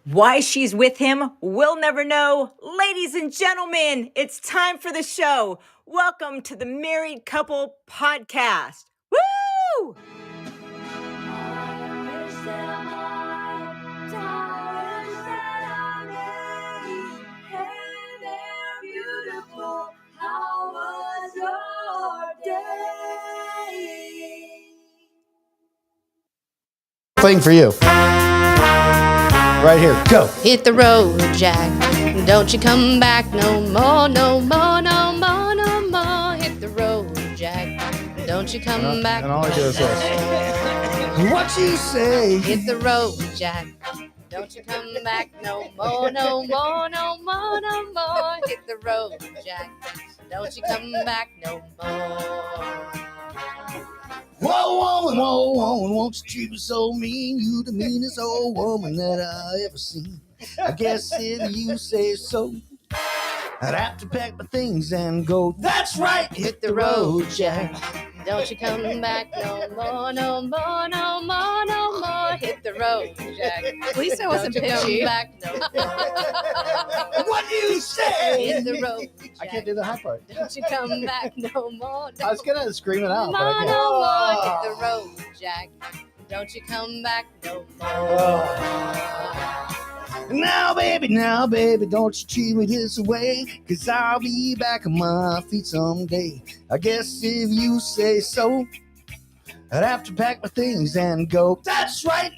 Why she's with him, we'll never know. Ladies and gentlemen, it's time for the show. Welcome to the Married Couple Podcast. Woo! How was your day? Thing for you. Right here. Go. Hit the road, Jack. Don't you come back no more, no more, no more, no more. Hit the road, Jack. Don't you come back. And all I do is this. What you say? Hit the road, Jack. Don't you come back no more, no more, no more, no more. Hit the road, Jack. Don't you come back no more. Whoa, woman, won't you treat me so mean? You the meanest old woman that I ever seen. I guess if you say so, I'd have to pack my things and go. That's right, hit the road, Jack. Don't you come back no more, no more, no more, no more. Hit the road, Jack. At least I wasn't Don't you pitchy. come back no more. What do you say? Hit the road, Jack. I can't do the high part. Don't you come back no more, no I was gonna scream it out, but I more, can't. no more. Hit the road, Jack. Don't you come back no more. Now, baby, don't you treat me this way, 'cause I'll be back on my feet someday. I guess if you say so, I'd have to pack my things and go. That's right.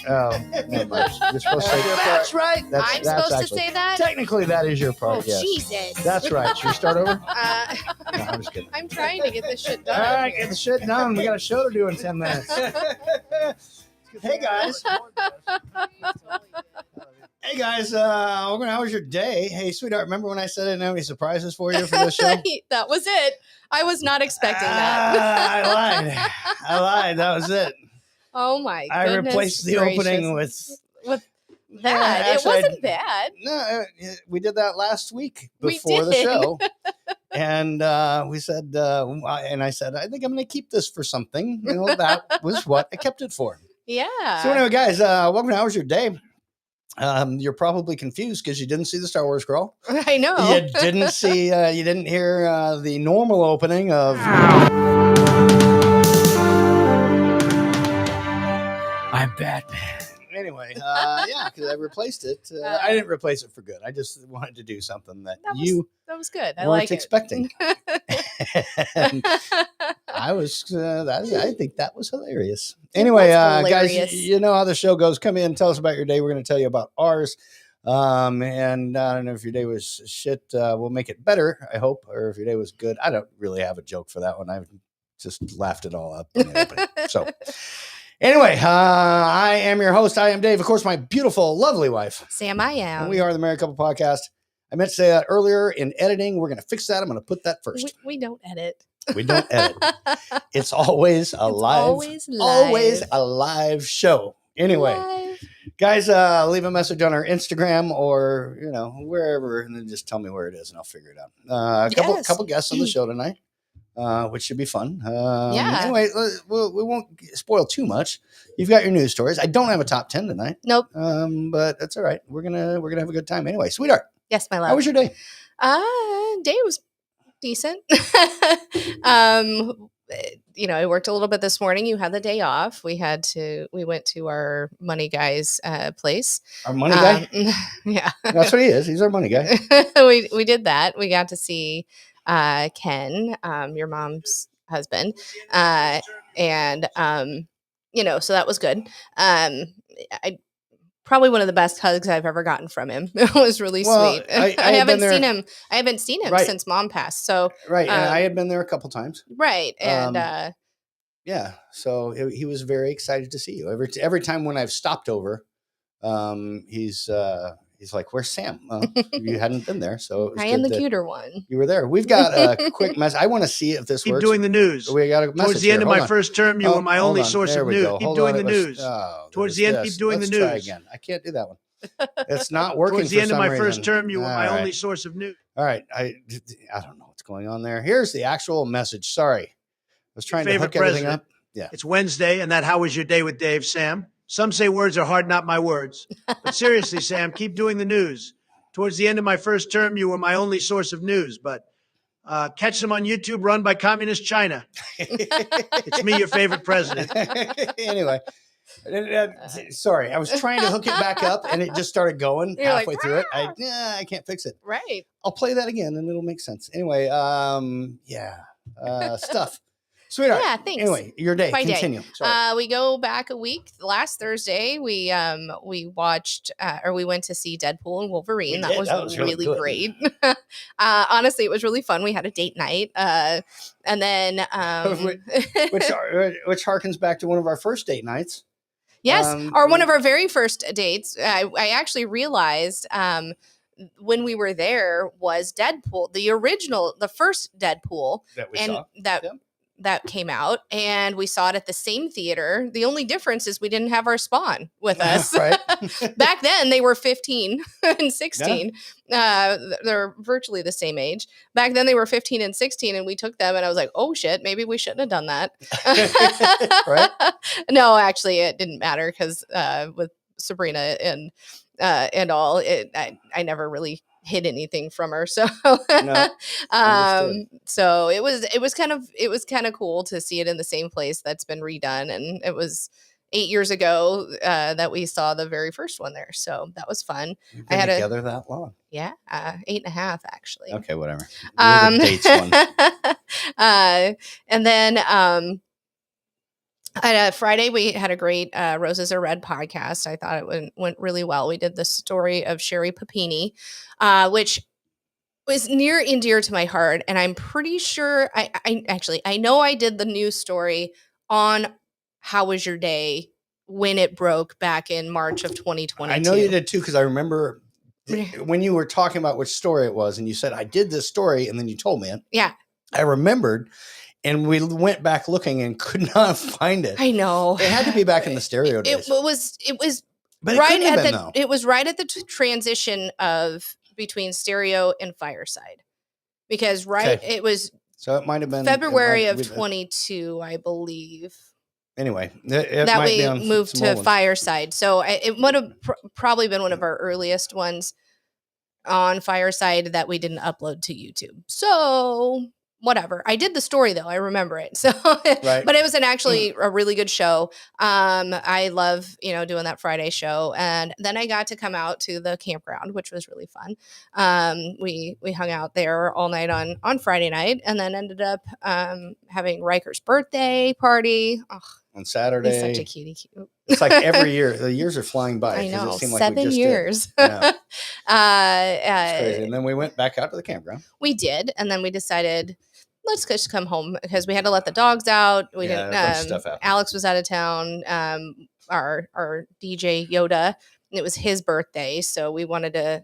Oh, never mind. You're supposed to say that's right. I'm supposed to say that? Technically, that is your part, Oh, yes. Jesus. That's right. Should we start over? No, Uh, I'm just kidding. I'm trying to get this shit All done. right, get the shit done. We got a show to do in 10 minutes. Hey, guys. Hey, guys. How was your day? Hey, sweetheart, remember when I said I didn't have any surprises for you for this show? That was it. I was not expecting that. I lied. That was it. Oh my goodness. I replaced the gracious. opening with that. Yeah, It actually, wasn't bad. No, we did that last week We before the did. show. And we said, and I said, I think I'm going to keep this for something. You know, that was what I kept it for. Yeah. So anyway, guys, welcome to How Was Your Day? You're probably confused because you didn't see the Star Wars Girl. I know. You didn't see, you didn't hear the normal opening of I'm Batman. Anyway, yeah, because I replaced it. I didn't replace it for good. I just wanted to do something that you That was good. I weren't like expecting. it. I think that was hilarious. Anyway, guys, you know how the show goes. Come in, tell us about your day. We're going to tell you about ours. And I don't know if your day was shit. We'll make it better, I hope. Or if your day was good. I don't really have a joke for that one. I've just laughed it all up. So anyway, I am your host. I am Dave. Of course, my beautiful, lovely wife, SamIAm. And we are the Married Couple Podcast. I meant to say that earlier in editing. We're going to fix that. I'm going to put that first. We don't edit. We don't edit. It's always a always a live show. Anyway, guys, leave a message on our Instagram or, wherever, and then just tell me where it is and I'll figure it out. A couple guests on the show tonight, which should be fun. Anyway, we won't spoil too much. You've got your news stories. I don't have a top 10 tonight. Nope. But that's all right. We're gonna have a good time anyway. Sweetheart. Yes, my love. How was your day? Day was decent. I worked a little bit this morning. You had the day off. We went to our money guy's place. Our money guy? Yeah. That's what he is. He's our money guy. We did that. We got to see Ken, your mom's husband. So that was good. Probably one of the best hugs I've ever gotten from him. It was really sweet. I haven't seen him. I haven't seen him since Mom passed. So right, and I had been there a couple times. Right, and so he was very excited to see you. Every time when I've stopped over, he's like, "Where's Sam?" You hadn't been there, so it was I am the cuter one. You were there. We've got a quick message. I want to see if this works. Keep doing the news. We got a message. Towards the end of my first term, you were my only source of news. Keep doing the news. Towards the end, keep doing the news. Try again. I can't do that one. It's not working. Towards the end of my first term, you were my only source of news. All right. I don't know what's going on there. Here's the actual message. Sorry. I was trying to hook everything up. Yeah. It's Wednesday, and how was your day with Dave, Sam? Some say words are hard, not my words. But seriously, Sam, keep doing the news. Towards the end of my first term, you were my only source of news, but catch them on YouTube, run by Communist China. It's me, your favorite president. Anyway, sorry, I was trying to hook it back up, and it just started going halfway through it. I can't fix it. Right. I'll play that again, and it'll make sense. Anyway, stuff. Sweetheart. Yeah, thanks. Anyway, your day. Continue. We go back a week. Last Thursday, we watched we went to see Deadpool and Wolverine. That was really great. Honestly, it was really fun. We had a date night, and then which harkens back to one of our first date nights. Yes, one of our very first dates. I actually realized when we were there was Deadpool, the original, the first Deadpool that we saw. That came out, and we saw it at the same theater. The only difference is we didn't have our spawn with us. Right. Back then, they were 15 and 16. Yeah. They're virtually the same age. Back then, they were 15 and 16, and we took them, and I was like, oh, shit, maybe we shouldn't have done that. Right? No, actually, it didn't matter because with Sabrina and all, I never really hid anything from her, so so it was kind of cool to see it in the same place that's been redone, and it was 8 years ago that we saw the very first one there, so that was fun. We've been together that long? Yeah, 8.5 actually. Okay, whatever. The dates one. And then on Friday, we had a great Roses Are Red podcast. I thought it went really well. We did the story of Sherry Papini, which was near and dear to my heart. And I'm pretty sure I know I did the news story on How Was Your Day when it broke back in March of 2022. I know you did too, because I remember when you were talking about which story it was, and you said, I did this story, and then you told me it. Yeah. I remembered. And we went back looking and could not find it. I know. It had to be back in the stereo days. It was but right at it was right at the transition of between stereo and Fireside. Because it was so it might have been February of 22, I believe. Anyway, that we moved to Fireside. So it would have probably been one of our earliest ones on Fireside that we didn't upload to YouTube. So whatever. I did the story though. I remember it. So, Right. but it was actually a really good show. I love, doing that Friday show. And then I got to come out to the campground, which was really fun. We hung out there all night on Friday night, and then ended up, having Riker's birthday party. Oh, On he's Saturday. such a cutie. It's like every year. The years are flying by. I 'cause know, it seemed like 7 we just years. Did. Yeah, It's it's crazy. And then we went back out to the campground. We did, and then we decided let's just come home because we had to let the dogs out. We Yeah, didn't. a bunch of stuff happened. Alex was out of town. Our DJ Yoda. It was his birthday, so we wanted to,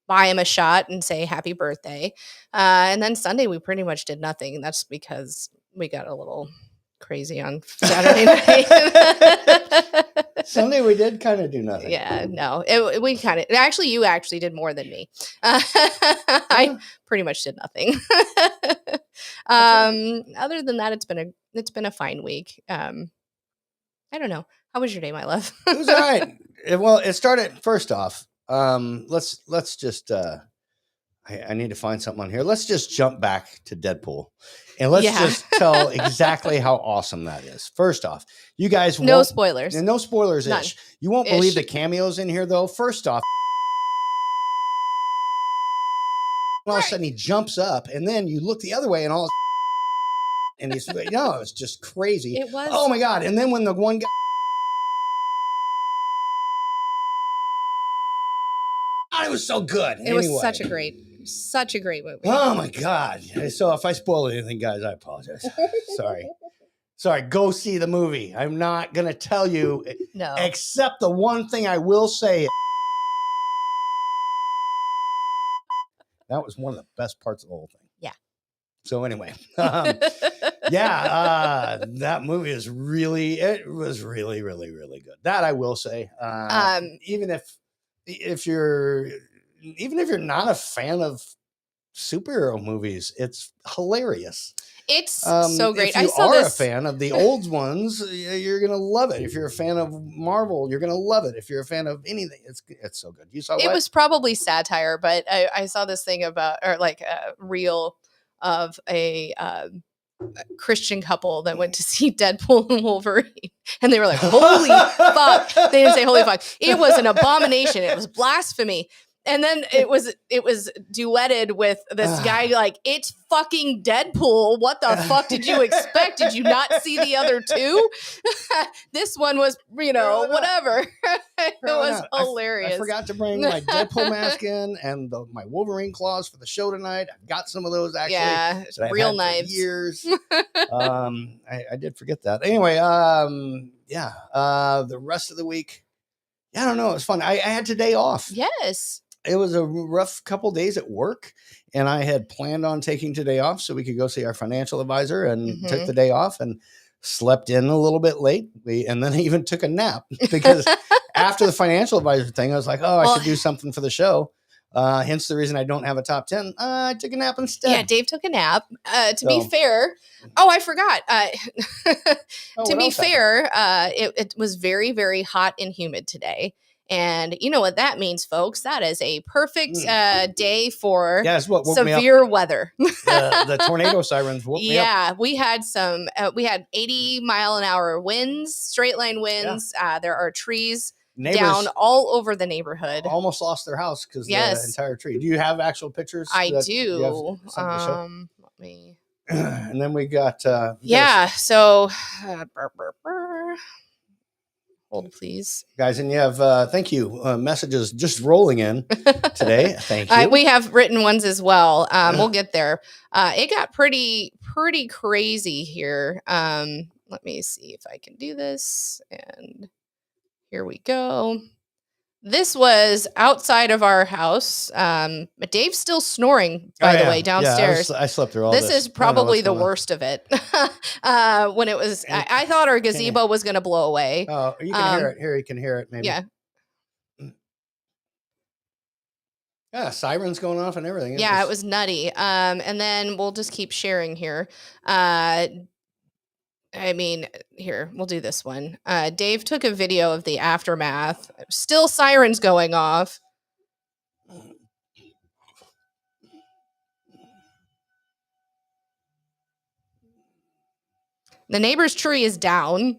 buy him a shot and say happy birthday. And then Sunday we pretty much did nothing. And that's because we got a little crazy on Saturday night. Sunday we did kind of do nothing. Yeah, no, we kind of actually you actually did more than me. I pretty much did nothing. Other than that, it's been a fine week. I don't know. How was your day, my love? It was all right. Well, it started first off. Let's just I need to find something on here. Let's just jump back to Deadpool, and let's just tell exactly how awesome that is. First off, you guys no spoilers. And no spoilers. None. Ish. You won't believe the cameos in here, though. First off, all of a sudden he jumps up, and then you look the other way, and and he's it's just crazy. It was. Oh my god! And then when the one guy. It was so good. It was such a great movie. Oh my god! So if I spoil anything, guys, I apologize. Sorry. Go see the movie. I'm not gonna tell you. No. Except the one thing I will say. That was one of the best parts of the whole thing. Yeah. So anyway, that movie is really really, really good. That I will say. Even if you're not a fan of superhero movies, it's hilarious. It's so great. If you are a fan of the old ones, you're gonna love it. If you're a fan of Marvel, you're gonna love it. If you're a fan of anything, it's so good. You saw it was probably satire, but I saw this thing about, or like a reel of a Christian couple that went to see Deadpool and Wolverine, and they were like, "Holy fuck!" They didn't say "holy fuck." It was an abomination. It was blasphemy. And then it was duetted with this guy like, it's fucking Deadpool. What the fuck did you expect? Did you not see the other two? This one was, whatever. It was hilarious. I forgot to bring my Deadpool mask in and my Wolverine claws for the show tonight. I've got some of those actually. Yeah, real knives. For years. I did forget that. Anyway, the rest of the week, I don't know. It was fun. I had today off. Yes. It was a rough couple days at work, and I had planned on taking today off so we could go see our financial advisor, and took the day off and slept in a little bit late. And then I even took a nap because after the financial advisor thing, I was like, I should do something for the show. Hence the reason I don't have a top 10. I took a nap instead. Yeah, Dave took a nap. To be fair, I forgot. To be fair, it was very, very hot and humid today. And you know what that means, folks? That is a perfect day for severe weather. The tornado sirens woke me up. Yeah, we had 80-mile-an-hour winds, straight line winds. Yeah. There are trees neighbors down all over the neighborhood. Almost lost their house because the entire tree. Do you have actual pictures? I do. Let me. And then we got. So. Hold, please. Guys, and you have, thank you, messages just rolling in today. Thank you. We have written ones as well. We'll get there. It got pretty crazy here. Let me see if I can do this. And here we go. This was outside of our house. But Dave's still snoring, by the way, downstairs. I slept through all this. This is probably the worst of it. When it was, I thought our gazebo was going to blow away. Oh, you can hear it. Here, you can hear it. Maybe. Yeah. Yeah, sirens going off and everything. It was nutty. And then we'll just keep sharing here. Here, we'll do this one. Dave took a video of the aftermath. Still sirens going off. The neighbor's tree is down.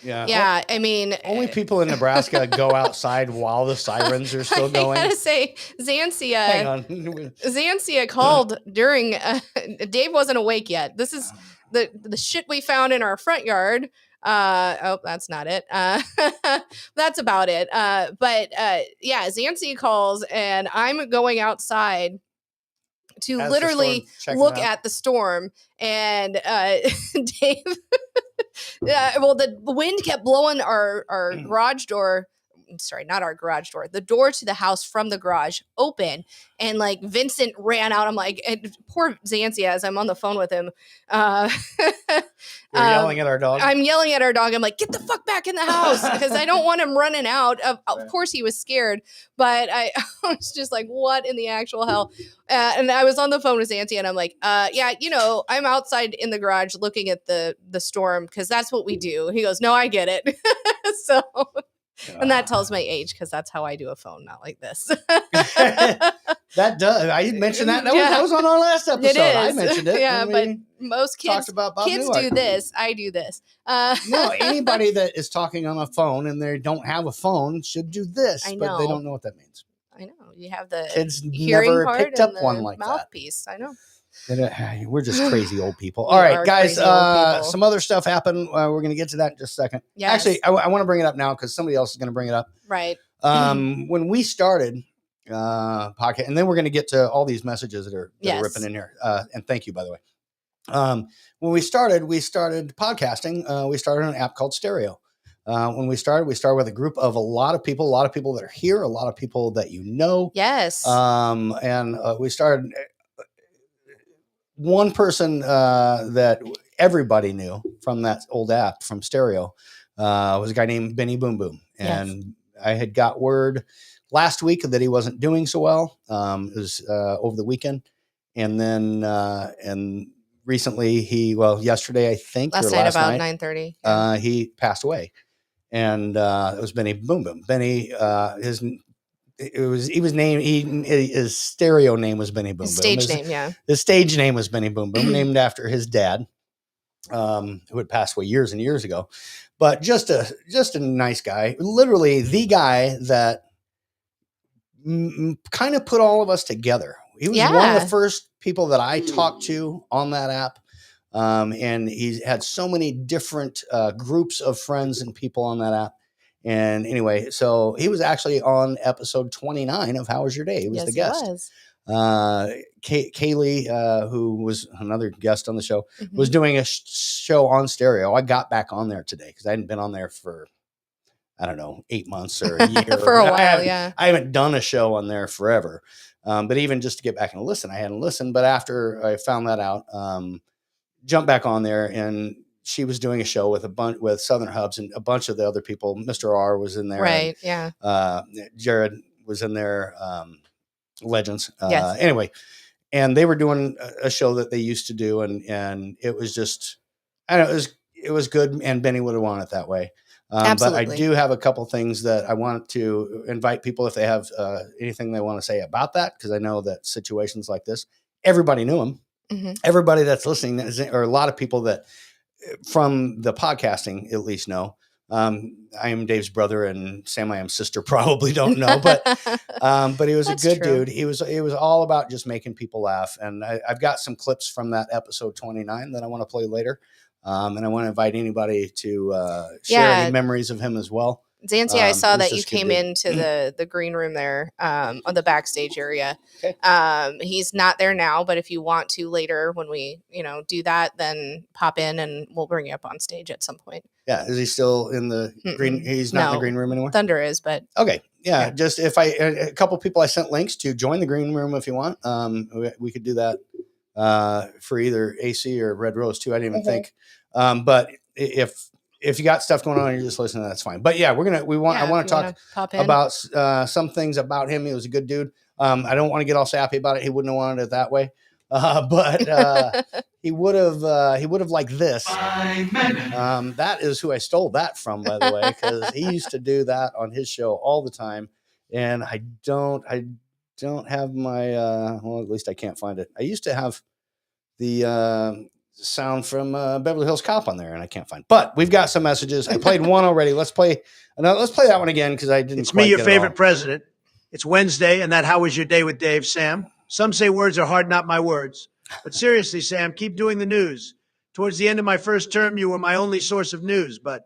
Yeah. I mean, only people in Nebraska go outside while the sirens are still going. I gotta say, Hang Zansia called during. Dave wasn't awake yet. This is the shit we found in our front yard. That's not it. That's about it. Zansia calls, and I'm going outside to As the literally storm's checking look out. at the storm, and Dave. The wind kept blowing our garage door. Sorry, not our garage door. The door to the house from the garage open, and like Vincent ran out. I'm like, and poor Zansia, as I'm on the phone with him. You're yelling at our dog. I'm yelling at our dog. I'm like, get the fuck back in the house, because I don't want him running out. Of course, he was scared, but I was just like, what in the actual hell? And I was on the phone with Zansia, and I'm like, I'm outside in the garage looking at the storm, because that's what we do. He goes, no, I get it. So. And that tells my age, because that's how I do a phone, not like this. That does. I mentioned that. That was on our last episode. It is. I mentioned it. Yeah, but most kids do this. I do this. No, anybody that is talking on a phone and they don't have a phone should do this, but they don't know what that means. I know. You have the kids hearing never part picked and up the one like mouthpiece. that. I know. We're just crazy old people. All right, guys. Some other stuff happened. We're going to get to that in just a second. Yes. Actually, I want to bring it up now because somebody else is going to bring it up. Right. When we started podcast, and then we're going to get to all these messages that are ripping in here. And thank you, by the way. When we started podcasting. We started an app called Stereo. When we started with a group of a lot of people that are here, a lot of people that you know. Yes. And we started. One person that everybody knew from that old app from Stereo was a guy named Benny Boom Boom. And I had got word last week that he wasn't doing so well. It was over the weekend. And then and recently yesterday, I think. Last night about 9:30. He passed away. And it was Benny Boom Boom. Benny, his stereo name was Benny Boom Boom. Stage name, yeah. His stage name was Benny Boom Boom, named after his dad, who had passed away years and years ago. But just a nice guy, literally the guy that kind of put all of us together. He was one of the first people that I talked to on that app. And he had so many different groups of friends and people on that app. And anyway, so he was actually on episode 29 of How Was Your Day? He was the guest. He was. Kaylee, who was another guest on the show, was doing a show on Stereo. I got back on there today because I hadn't been on there for, 8 months or a year. For a while, I haven't done a show on there forever. But even just to get back and listen, I hadn't listened. But after I found that out, jumped back on there, and she was doing a show with Southern Hubs and a bunch of the other people. Mr. R was in there. Right. And, Jared was in there. Legends. Yes. Anyway, and they were doing a show that they used to do. And it was just, it was good. And Benny would have wanted it that way. But I do have a couple things that I want to invite people if they have anything they want to say about that. Cause I know that situations like this, everybody knew him. Mm-hmm. Everybody that's listening, or a lot of people that from the podcasting at least know. I am Dave's brother, and SamIAm's sister probably don't know, but he was a good dude. It was all about just making people laugh. And I've got some clips from that episode 29 that I want to play later. And I want to invite anybody to share any memories of him as well. Zansia, I saw that you came into the green room there on the backstage area. Okay. He's not there now, but if you want to later when we do that, then pop in and we'll bring you up on stage at some point. Yeah, is he still in the green? He's not in the green room anymore? Thunder is, but... Okay, yeah. Just if a couple people I sent links to join the green room if you want. We could do that for either AC or Red Rose too. I didn't even think. But if you got stuff going on and you're just listening, that's fine. But yeah, I want to talk about some things about him. He was a good dude. I don't want to get all sappy about it. He wouldn't have wanted it that way. But he would have liked this. That is who I stole that from, by the way, because he used to do that on his show all the time. And I don't have my, at least I can't find it. I used to have the sound from Beverly Hills Cop on there, and I can't find. But we've got some messages. I played one already. Let's play another. Let's play that one again because I didn't. It's quite me, your get it favorite all. president. It's Wednesday, and that How Was Your Day with Dave, Sam. Some say words are hard, not my words. But seriously, Sam, keep doing the news. Towards the end of my first term, you were my only source of news, but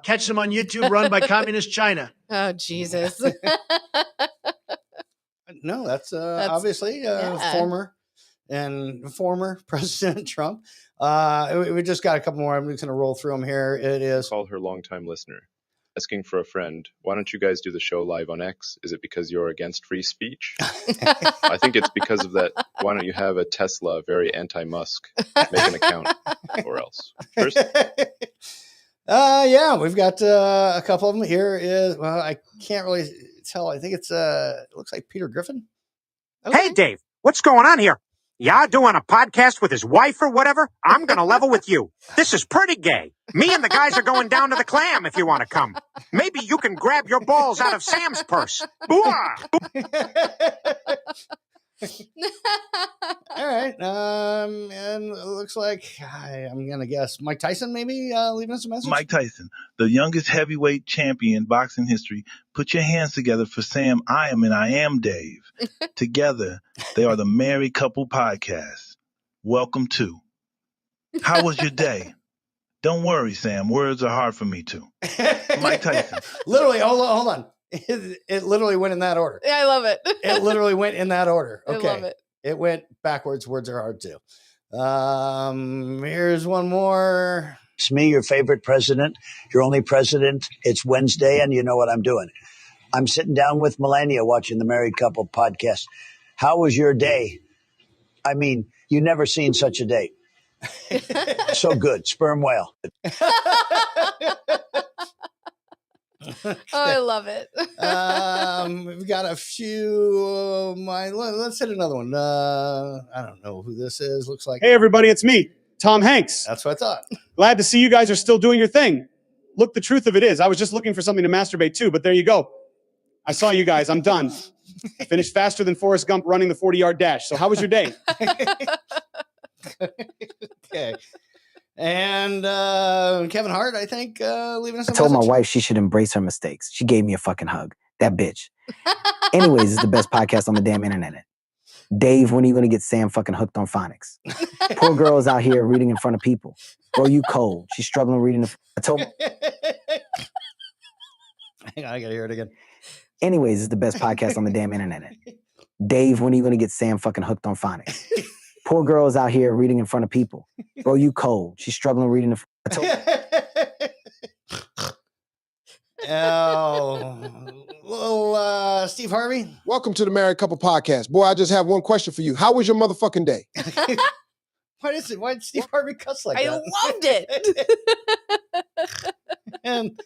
catch them on YouTube, run by Communist China. Oh, Jesus. No, that's obviously former President Trump. We just got a couple more. I'm just going to roll through them here. It is Call her longtime listener, asking for a friend. Why don't you guys do the show live on X? Is it because you're against free speech? I think it's because of that. Why don't you have a Tesla, very anti-Musk? Make an account, or else. First, yeah, we've got a couple of them. Here is I can't really tell. I think it's it looks like Peter Griffin. Okay. Hey, Dave, what's going on here? Yeah, doing a podcast with his wife or whatever? I'm going to level with you. This is pretty gay. Me and the guys are going down to the Clam if you want to come. Maybe you can grab your balls out of Sam's purse. All right. And it looks like I'm going to guess Mike Tyson maybe leaving us a message. Mike Tyson, the youngest heavyweight champion in boxing history. Put your hands together for SamIAm and IamDave. Together, they are the Married Couple Podcast. Welcome to How Was Your Day? Don't worry, Sam. Words are hard for me too. Mike Tyson. Literally, hold on. It literally went in that order. Yeah, I love it. It literally went in that order. Okay. I love it. It went backwards. Words are hard too. Here's one more. It's me, your favorite president, your only president. It's Wednesday, and you know what I'm doing. I'm sitting down with Melania watching the Married Couple Podcast. How was your day? I mean, you never seen such a day. So good. Sperm whale. Oh, I love it. We've got a few. Let's hit another one. I don't know who this is. Looks like. Hey, everybody, it's me, Tom Hanks. That's what I thought. Glad to see you guys are still doing your thing. Look, the truth of it is, I was just looking for something to masturbate to, but there you go. I saw you guys. I'm done. I finished faster than Forrest Gump running the 40-yard dash. So how was your day? Okay. And Kevin Hart, I think, leaving us a I told message. my wife she should embrace her mistakes. She gave me a fucking hug. That bitch. Anyways, it's the best podcast on the damn internet. Dave, when are you going to get Sam fucking hooked on phonics? Poor girl is out here reading in front of people. Bro, you cold. She's struggling reading. I told. Hang on, I got to hear it again. Anyways, it's the best podcast on the damn internet. Dave, when are you going to get Sam fucking hooked on phonics? Poor girl is out here reading in front of people. Bro, you cold. She's struggling reading. I told. Little Steve Harvey. Welcome to the Married Couple Podcast. Boy, I just have one question for you. How was your motherfucking day? Why did Steve Harvey cuss like I that? loved it. And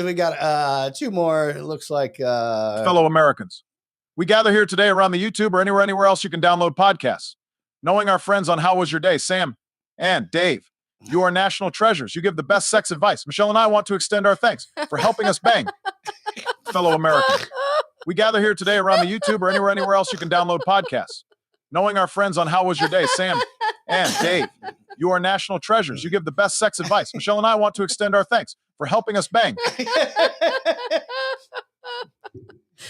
we got two more. It looks like fellow Americans. We gather here today around the YouTube or anywhere else you can download podcasts. Knowing our friends on How Was Your Day, Sam and Dave, you are national treasures. You give the best sex advice. Michelle and I want to extend our thanks for helping us bang. Fellow Americans. We gather here today around the YouTube or anywhere else you can download podcasts. Knowing our friends on How Was Your Day, Sam and Dave, you are national treasures. You give the best sex advice. Michelle and I want to extend our thanks for helping us bang.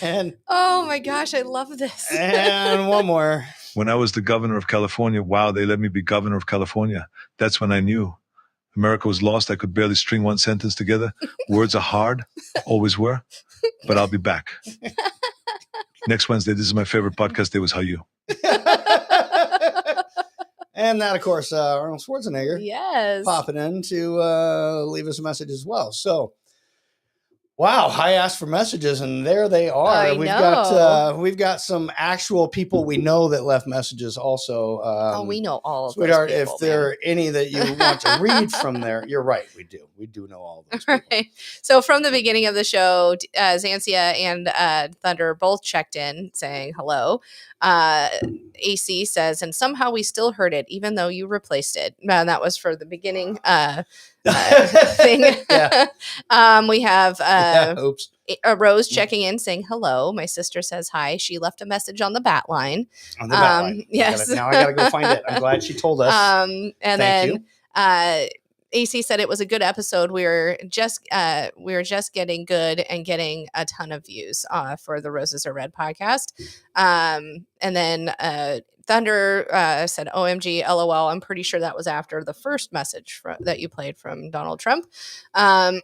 And oh my gosh, I love this. And one more. When I was the governor of California, wow, they let me be governor of California. That's when I knew America was lost. I could barely string one sentence together. Words are hard, always were, but I'll be back. Next Wednesday, this is my favorite podcast day was How You. And that, of course, Arnold Schwarzenegger. Yes. Popping in to leave us a message as well. So, wow, I asked for messages, and there they are. We've got some actual people we know that left messages also. We know all of Sweetheart, those people, if there are any that you want to read from there, you're right, we do. We do know all of those people. Right. So from the beginning of the show, Xansia and Thunder both checked in saying hello. AC says, and somehow we still heard it, even though you replaced it. And that was for the beginning thing. Yeah. We have Oops. a Rose checking in saying hello. My sister says hi. She left a message on the bat line. On the bat line. Yes. Now I got to go find it. I'm glad she told us. And Thank you. then AC said it was a good episode. We were just getting good and getting a ton of views for the Roses Are Red podcast. And then Thunder said, OMG, LOL. I'm pretty sure that was after the first message that you played from Donald Trump. And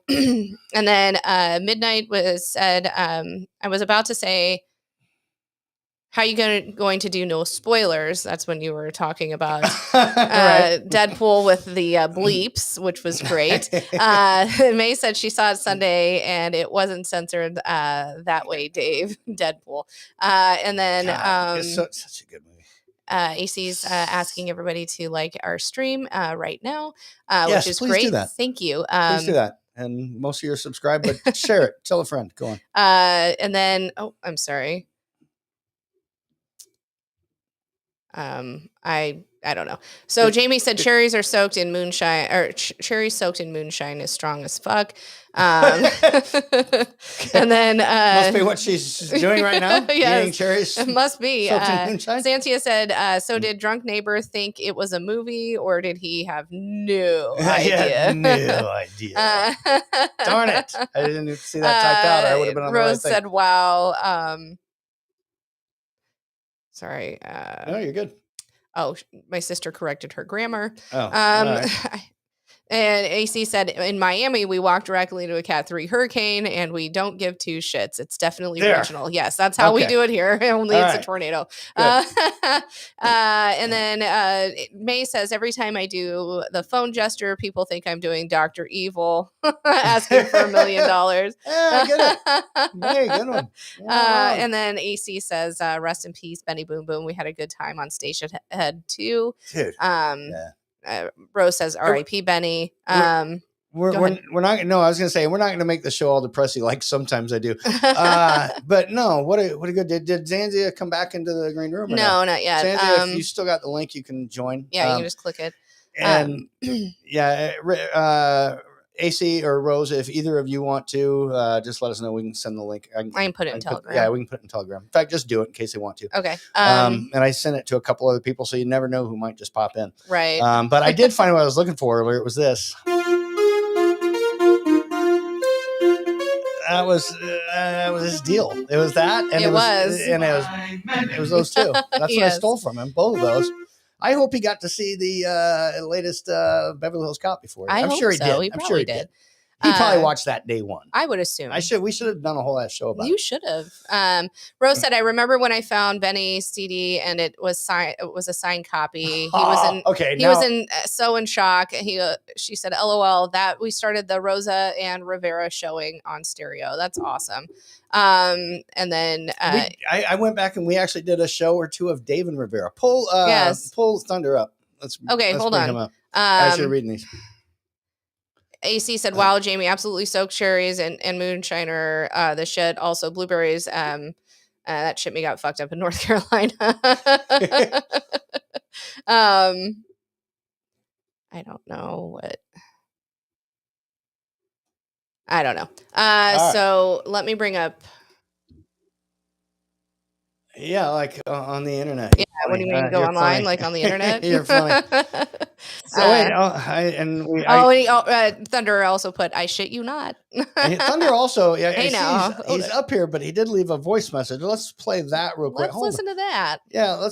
then Midnight said, I was about to say, how are you going to do no spoilers? That's when you were talking about Right. Deadpool with the bleeps, which was great. May said she saw it Sunday and it wasn't censored that way, Dave. Deadpool. And then It's such a good movie. AC's asking everybody to like our stream right now, Yes, which is please great. do that. Thank you. Please do that. And most of you are subscribed, but share it. Tell a friend. Go on. And then, I'm sorry. I don't know. So Jamie said cherries are soaked in moonshine, or cherries soaked in moonshine is strong as fuck. And then must be what she's doing right now. Yes, eating cherries. It must be. Soaked in moonshine. Santia said, so did drunk neighbor think it was a movie, or did he have no idea? No idea. Darn it! I didn't see that typed out. I would have been on the right Rose thing. said, "Wow." Sorry. No, you're good. Oh, my sister corrected her grammar. Oh, all right. And AC said, in Miami, we walked directly to a Cat 3 hurricane, and we don't give two shits. It's definitely original. Yes, that's how we do it here. Only it's a tornado. And then May says, every time I do the phone gesture, people think I'm doing Dr. Evil, asking for $1 million. Yeah, I get it. May, good one. And then AC says, rest in peace, Benny Boom Boom. We had a good time on Station Head 2. Dude. Rose says R.I.P. Benny. We're not. No, I was gonna say we're not gonna make the show all depressing like sometimes I do. But no, what a good. Did Zanzia come back into the green room? No, not yet. Zanzia, if you still got the link, you can join. Yeah, you can just click it. And AC or Rose, if either of you want to, just let us know. We can send the link. I can put it in Telegram. Yeah, we can put it in Telegram. In fact, just do it in case they want to. Okay. And I sent it to a couple other people, so you never know who might just pop in. Right. But I did find what I was looking for earlier. It was this. That was his deal. It was that, and it was those two. That's what I stole from him. Both of those. I hope he got to see the latest Beverly Hills Cop before. I'm sure he did. I'm sure he did. He probably watched that day one. I would assume. We should have done a whole ass show about it. You should have. Rose said, I remember when I found Benny's CD and it was a signed copy. He was so in shock. She said, LOL, that we started the Rosa and Rivera showing on stereo. That's awesome. And then I went back and we actually did a show or two of Dave and Rivera. Pull Thunder up. Let's hold bring on. him up. As you're reading these. AC said, wow, Jamie, absolutely soaked cherries and moonshiner, the shit. Also blueberries. That shit me got fucked up in North Carolina. I don't know what. I don't know. So let me bring up. Yeah, like on the internet. Yeah, what do you mean go online, funny. Like on the internet? You're funny. So Thunder also put, I shit you not. Thunder also, hey now. He's up here, but he did leave a voice message. Let's play that real quick. Let's listen to that. Yeah,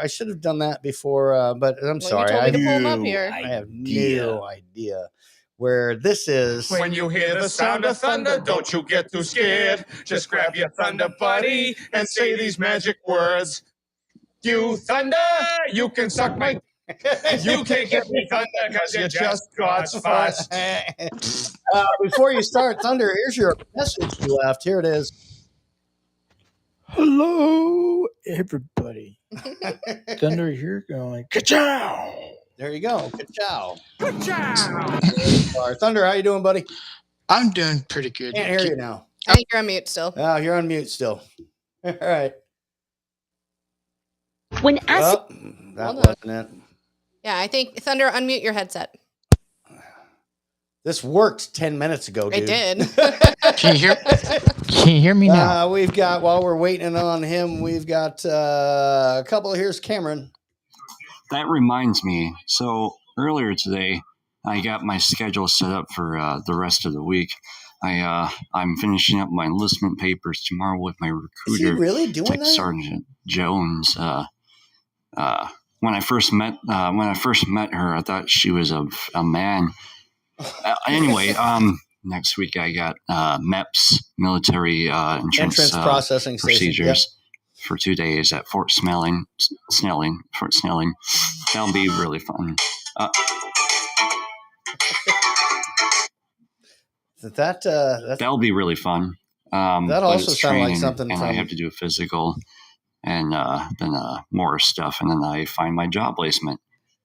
I should have done that before, but I'm sorry. You told me to pull him up here. I have no idea where this is. When you hear the sound of thunder, don't you get too scared. Just grab your thunder buddy and say these magic words. You thunder, you can suck my... You can't get me thunder because you're just God's fuss. Before you start, Thunder, here's your message you left. Here it is. Hello, everybody. Thunder here going, ka-chow. There you go. Ka-chow. Ka-chow. Thunder, how you doing, buddy? I'm doing pretty good. Can't hear you now. I think you're on mute still. Oh, you're on mute still. All right. When that wasn't it. Yeah, I think Thunder, unmute your headset. This worked 10 minutes ago, dude. It did. Can you hear me now? We've got, while we're waiting on him, we've got a couple. Here's Cameron. That reminds me. So earlier today, I got my schedule set up for the rest of the week. I'm finishing up my enlistment papers tomorrow with my recruiter. Is he really doing Tech that? Sergeant Jones. When I first met her, I thought she was a man. Anyway, next week I got MEPS, military entrance processing procedures for 2 days at Fort Snelling. That'll be really fun. That'll be really fun. That also sounds like something. And I have to do a physical, and then more stuff, and then I find my job placement.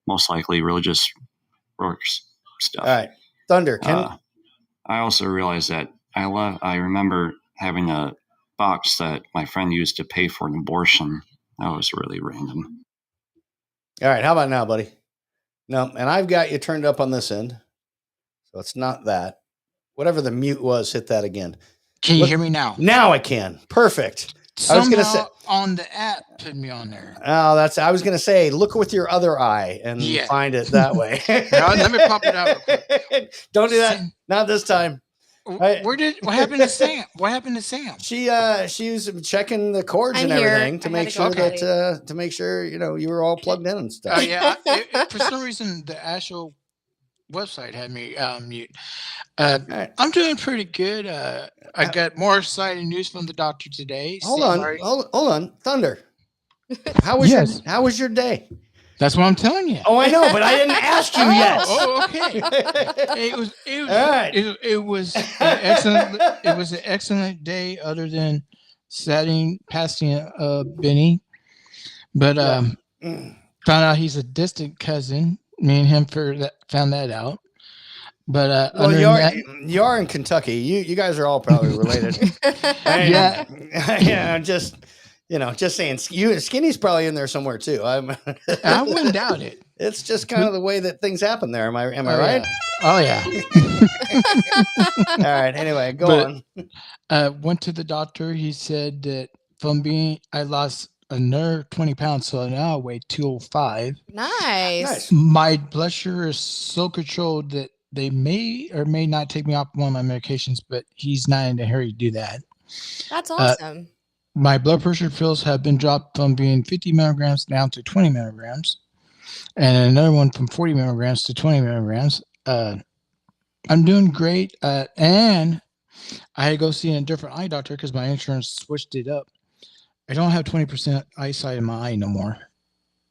Most likely, religious works stuff. All right, Thunder. I also realized that I remember having a box that my friend used to pay for an abortion. That was really random. All right, how about now, buddy? No, and I've got you turned up on this end, so it's not that. Whatever the mute was, hit that again. Can you hear me now? Now I can. Perfect. Somehow I was gonna say on the app put me on there. Oh, I was gonna say, look with your other eye and find it that way. Let me pop it out real quick. Don't do that. Not this time. What happened to Sam? What happened to Sam? She was checking the cords and everything to make sure you were all plugged in and stuff. For some reason the actual website had me mute. I'm doing pretty good. I got more exciting news from the doctor today. Hold on, Thunder. How was your day? That's what I'm telling you. Oh, I know, but I didn't ask you yet. Oh, okay. It was an excellent. It was an excellent day, other than passing Benny, but found out he's a distant cousin. Me and him found that out. But you are in Kentucky. You guys are all probably related. Yeah. Just saying. Skinny's probably in there somewhere too. I wouldn't doubt it. It's just kind of the way that things happen there. Am I right? Yeah. Oh yeah. All right. Anyway, go on. Went to the doctor. He said that I lost another 20 pounds, so now I weigh 205. Nice. My blood sugar is so controlled that they may or may not take me off one of my medications, but he's not in a hurry to do that. That's awesome. My blood pressure pills have been dropped from being 50 milligrams down to 20 milligrams, and another one from 40 milligrams to 20 milligrams. I'm doing great, and I had to go see a different eye doctor because my insurance switched it up. I don't have 20% eyesight in my eye no more.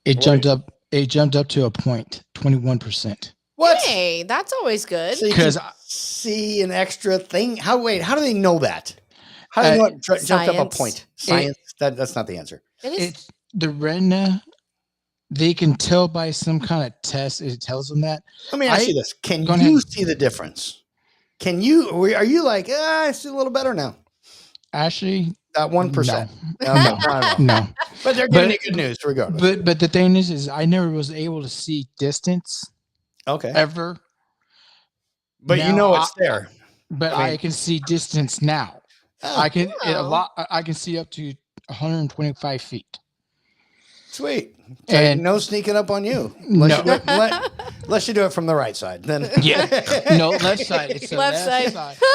It jumped up. It jumped up to a point, 21%. What? Hey, that's always good. Because see an extra thing. How do they know that? How do they know it jumped up a point? Science. That's not the answer. It's the retina. They can tell by some kind of test. It tells them that. Let me ask you this: can you see the difference? Can you? Are you like, I see a little better now? Actually, that 1%. No. But they're giving you good news regardless. But the thing is I never was able to see distance. Okay. Ever. But now, it's there. But I can see distance now. I can I can see up to 125 feet. Sweet. And no sneaking up on you. Unless you do it from the right side. Then no, left side. It's the left side.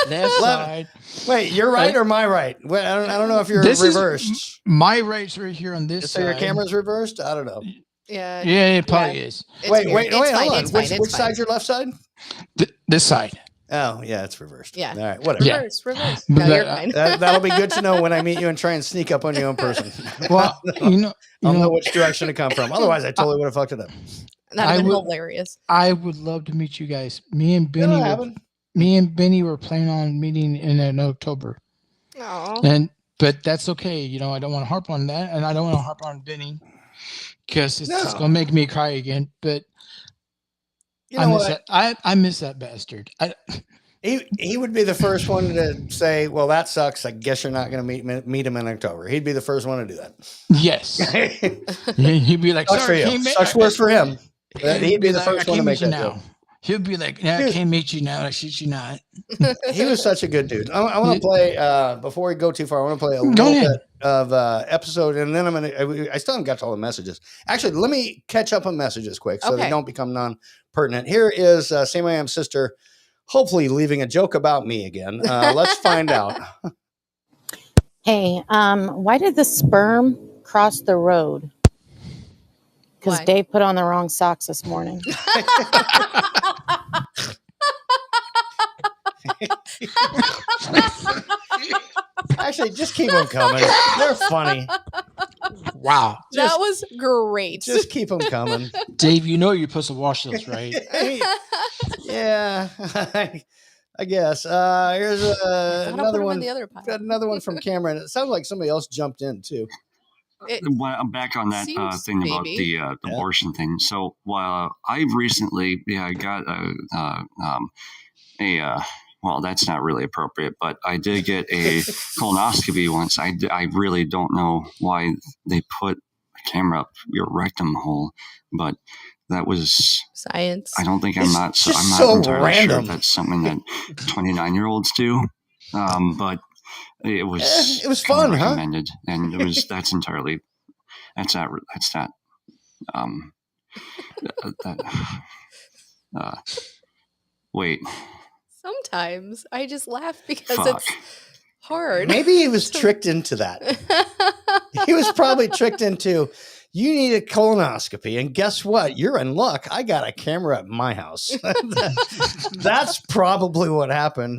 Left side. Wait, you're right or my right? Wait, I don't know if you're reversed. My right's right here on this side. So your camera's reversed? I don't know. Yeah. Yeah, it probably is. Wait, hold on. Which side's your left side? This side. Oh, yeah, it's reversed. Yeah. All right, whatever. Reverse. No, you're fine. That'll be good to know when I meet you and try and sneak up on you in person. Well, I'll know which direction to come from. Otherwise, I totally would have fucked it up. That'd have been hilarious. I would love to meet you guys. Me and Benny were planning on meeting in October. Oh. But that's okay. I don't want to harp on that, and I don't want to harp on Benny because it's just gonna make me cry again. But I miss that bastard. He would be the first one to say, "Well, that sucks. I guess you're not going to meet him in October." He'd be the first one to do that. Yes. He'd be like, "Sucks for you. Sucks worse for him." He'd be the first one to make that joke. He'll be like, "Yeah, I can't meet you now. I shit you not." He was such a good dude. I want to play before we go too far. I want to play a Go little ahead. bit of episode, and then I still haven't got to all the messages. Actually, let me catch up on messages quick so they Okay. don't become non-pertinent. Here is SamIAm's sister, hopefully leaving a joke about me again. Let's find out. Hey, why did the sperm cross the road? Because Why? Dave put on the wrong socks this morning. Actually, just keep them coming. They're funny. Wow. That was great. Just keep them coming. Dave, you know you're supposed to wash those, right? Yeah, I guess. Here's another one. The other pile. Got another one from Cameron. It sounds like somebody else jumped in too. Well, I'm back on that seems thing about maybe. the abortion thing. So, I've recently, I got well, that's not really appropriate, but I did get a colonoscopy once. I really don't know why they put a camera up your rectum hole, but that was science. I don't think I'm not so entirely random. sure if that's something that 29-year-olds do. But it was fun, recommended, and it was that's not wait. Sometimes I just laugh because Fuck. it's hard. Maybe he was tricked into that. He was probably tricked into, you need a colonoscopy, and guess what? You're in luck. I got a camera at my house. That's probably what happened.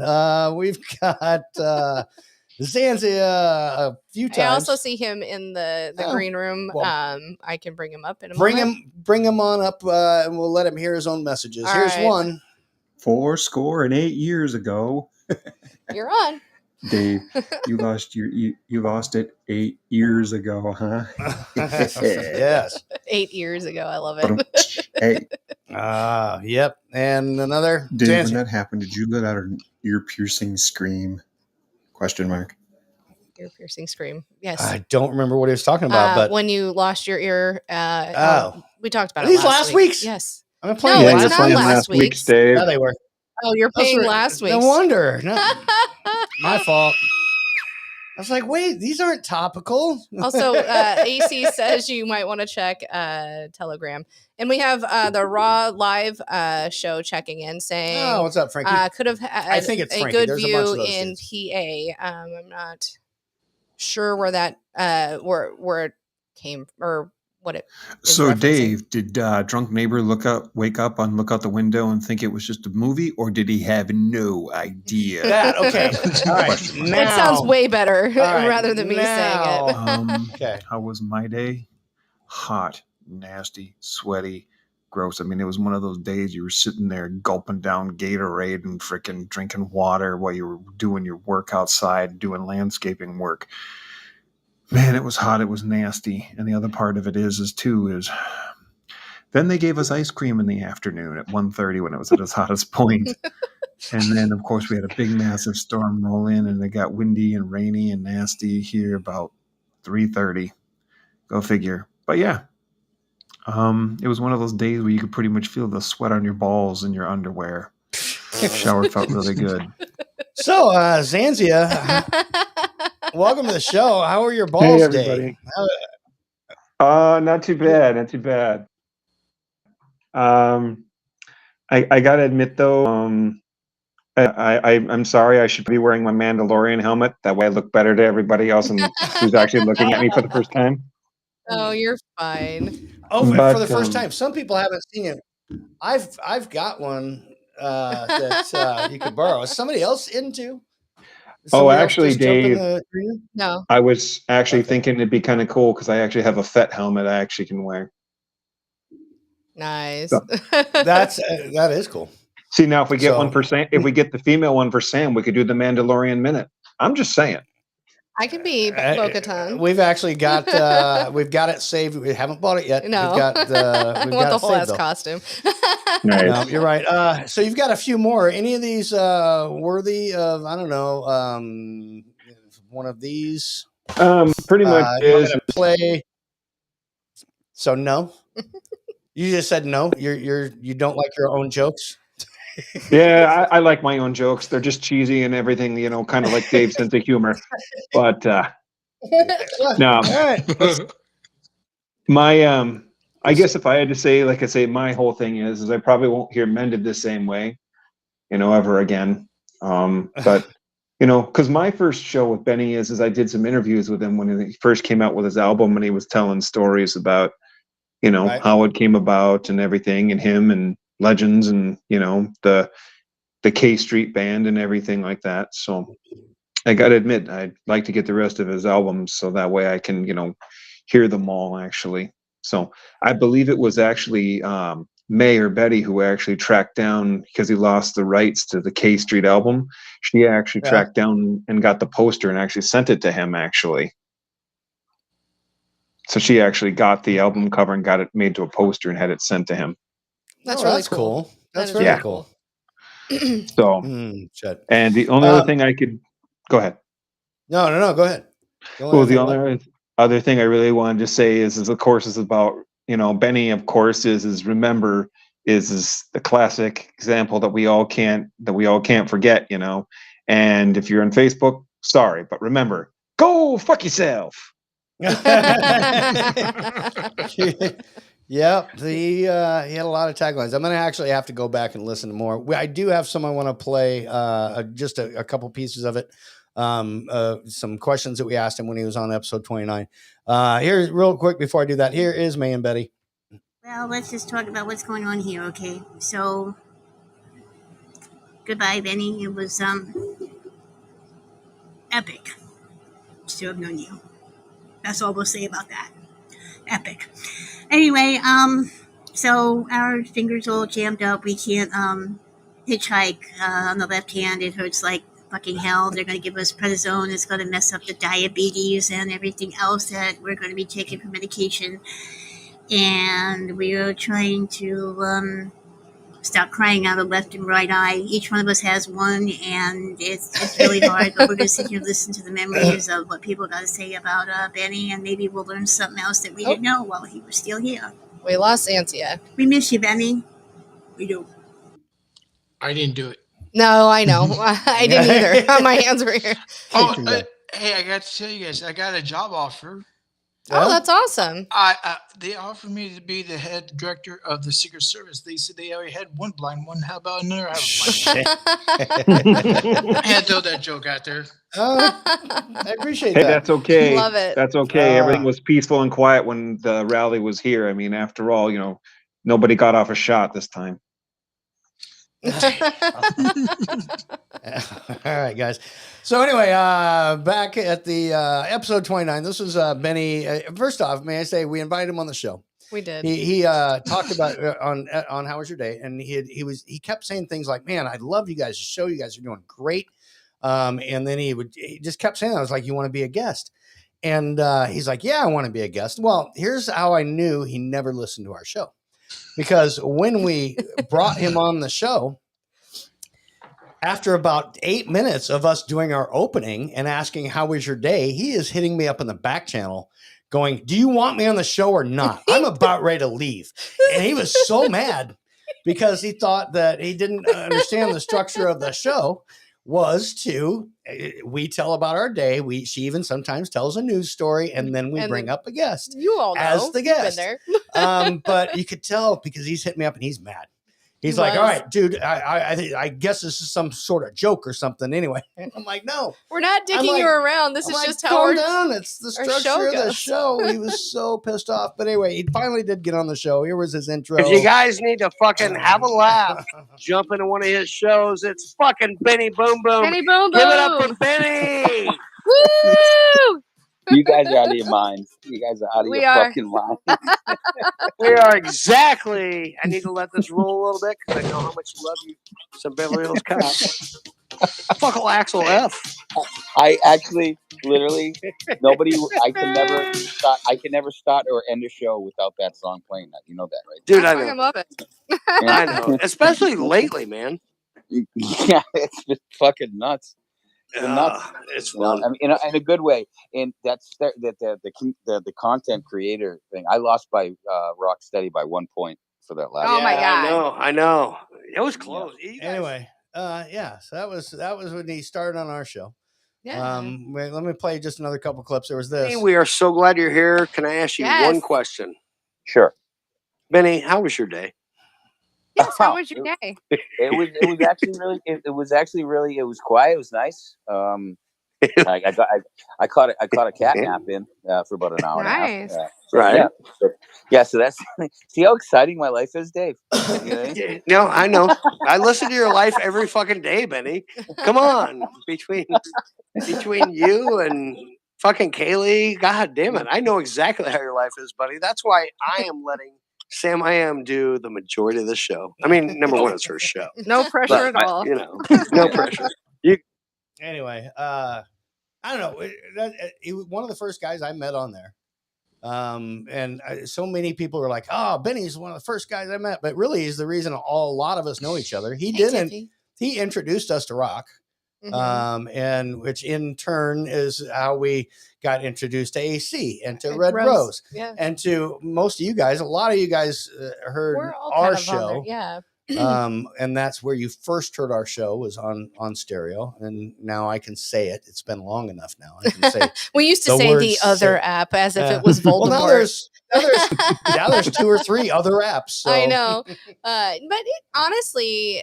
We've got Zanzi a few times. I also see him in the green room. Well, I can bring him up in a moment. Bring him on up, and we'll let him hear his own messages. All Here's right. one. 408 years ago. You're on. Dave, you lost it 8 years ago, huh? Yes. 8 years ago. I love it. Hey. Yep. And another. Dave, Zanzi. when that happened, did you let out an ear-piercing scream? Question mark. Ear piercing scream. Yes. I don't remember what he was talking about, but when you lost your ear. We talked about these it last weeks. Yes. I'm playing. No, Yeah, it's not last week's. Dave. Yeah, they were. Oh, you're paying last week's. No wonder. No, my fault. I was like, wait, these aren't topical. Also, AC says you might want to check Telegram. And we have the Raw Live show checking in saying, Oh, what's up, Frankie? Could have had I think it's a Frankie. good There's a bunch of view those in PA. I'm not sure where that where it came or what it is So, referencing. Dave, did drunk neighbor wake up and look out the window and think it was just a movie, or did he have no idea? That okay. All right. It sounds way better rather than me saying it. Okay. How was my day? Hot, nasty, sweaty, gross. I mean, it was one of those days you were sitting there gulping down Gatorade and freaking drinking water while you were doing your work outside, doing landscaping work. Man, it was hot. It was nasty. And the other part of it is then they gave us ice cream in the afternoon at 1:30 when it was at its hottest point. And then, of course, we had a big, massive storm roll in, and it got windy and rainy and nasty here about 3:30. Go figure. But yeah, it was one of those days where you could pretty much feel the sweat on your balls in your underwear. Shower felt really good. So, Zanzia, welcome to the show. How are your balls, Hey, everybody. Not too bad. Not too bad. I gotta admit though, I'm sorry. I should be wearing my Mandalorian helmet. That way, I look better to everybody else and who's actually looking at me for the first time. Oh, you're fine. Oh, But, for the first time. Some people haven't seen it. I've got one that you could borrow. Is somebody else into? Actually, Dave, No. I was actually thinking it'd be kind of cool because I actually have a Fett helmet I actually can wear. Nice. So, that is cool. See, now if we get one for Sam, if we get the female one for Sam, we could do the Mandalorian minute. I'm just saying. I could be Bo-Katan. We've actually got we've got it saved. We haven't bought it yet. No. We've got I want the whole ass costume. No, you're right. So you've got a few more. Any of these worthy of, I don't know, one of these? Pretty much is play. So no. You just said no. You don't like your own jokes. Yeah, I like my own jokes. They're just cheesy and everything, kind of like Dave's sense of humor. But no, All right. my I guess if I had to say, like I say, my whole thing is I probably won't hear Mended the same way, ever again. But because my first show with Benny is I did some interviews with him when he first came out with his album, and he was telling stories about Right. how it came about and everything, and him and Legends, and the K Street Band and everything like that. So I got to admit, I'd like to get the rest of his albums so that way I can, hear them all actually. So I believe it was actually May or Betty who actually tracked down, because he lost the rights to the K Street album. She actually Yeah. tracked down and got the poster and actually sent it to him actually. So she actually got the album cover and got it made to a poster and had it sent to him. That's really that's cool. That's That is very really cool. So, Shit. and the only other thing I could go ahead. No. Go ahead. Well, the only other thing I really wanted to say is of course, is about, Benny, of course, is remember is the classic example that we all can't forget, And if you're on Facebook, sorry, but remember, go fuck yourself. Yep, he had a lot of taglines. I'm gonna actually have to go back and listen to more. I do have some I want to play, just a couple pieces of it. Some questions that we asked him when he was on episode 29. Here, real quick before I do that, here is May and Betty. Well, let's just talk about what's going on here, okay? So, goodbye, Benny. It was epic to have known you. That's all we'll say about that. Epic. Anyway, so our fingers all jammed up. We can't hitchhike on the left hand. It hurts like fucking hell. They're going to give us prednisone. It's going to mess up the diabetes and everything else that we're going to be taking for medication. And we are trying to stop crying out of left and right eye. Each one of us has one, and it's really hard. But we're going to sit here and listen to the memories of what people got to say about Benny, and maybe we'll learn something else that we didn't know while he was still here. We lost Antia. We miss you, Benny. We do. I didn't do it. No, I know. I didn't either. My hands were here. Oh, hey, I got to tell you guys, I got a job offer. Oh, that's awesome. They offered me to be the head director of the Secret Service. They said they already had one blind one. How about another blind one? I had to throw that joke out there. I appreciate Hey, that. that's okay. Love it. That's okay. Everything was peaceful and quiet when the rally was here. I mean, after all, nobody got off a shot this time. All right, guys. So anyway, back at the episode 29. This was Benny. First off, may I say we invited him on the show. We did. He talked about on How Was Your Day, and he kept saying things like, "Man, I love you guys' show. You guys are doing great." And then he just kept saying that. I was like, "You want to be a guest?" And he's like, "Yeah, I want to be a guest." Well, here's how I knew he never listened to our show. Because when we brought him on the show, after about 8 minutes of us doing our opening and asking, "How was your day?" he is hitting me up in the back channel going, "Do you want me on the show or not? I'm about ready to leave." And he was so mad because he thought that he didn't understand the structure of the show was we tell about our day. She even sometimes tells a news story, and then we bring up a guest. You all know. As the guest. You've been there. But you could tell because he's hitting me up and he's mad. He's like, "All right, dude, I guess this is some sort of joke or something." Anyway, I'm like, "No, we're not dicking you around. This is just how calm down. It's the structure of the show." He was so pissed off. But anyway, he finally did get on the show. Here was his intro. If you guys need to fucking have a laugh, jump into one of his shows. It's fucking Benny Boom Boom. Benny Boom Boom. Give it up for Benny. Woo! You guys are out of your minds. You guys are out of your fucking minds. We are exactly. I need to let this roll a little bit because I know how much you love you. Some Beverly Hills Cop. Fuckle Axel F. I actually, literally, I can never start or end a show without that song playing. That you know that, right? Dude, I fucking love it. I know, especially lately, man. Yeah, it's been fucking nuts. It's fun. I mean, in a good way. And that's the content creator thing. I lost by Rocksteady by 1 point. for that last. Oh my God. I know. It was close. Anyway, yeah. So that was when he started on our show. Yeah. Wait, let me play just another couple clips. There was this. Benny, we are so glad you're here. Can I ask you one question? Sure. Benny, how was your day? Yes, how was your day? It was actually really it was quiet. It was nice. I caught a cat nap in for about an hour and a half. Right. So that's see how exciting my life is, Dave. You know what I mean? No, I know. I listen to your life every fucking day, Benny. Come on, between you and fucking Kaylee, God damn it, I know exactly how your life is, buddy. That's why I am letting Sam I Am do the majority of the show. I mean, number one, it's her show. No pressure But, at all. You know, no pressure. Anyway, I don't know. He was one of the first guys I met on there. So many people were like, "Oh, Benny's one of the first guys I met," but really, he's the reason a lot of us know each other. He introduced us to rock, and which in turn is how we got introduced to AC and to Red Rose, and to most of you guys. A lot of you guys heard our show, and that's where you first heard our show was on stereo. And now I can say it. It's been long enough now. I can say we used to say the other app as if it was Voldemort. Well, now there's 2 or 3 other apps. So. I know, but honestly,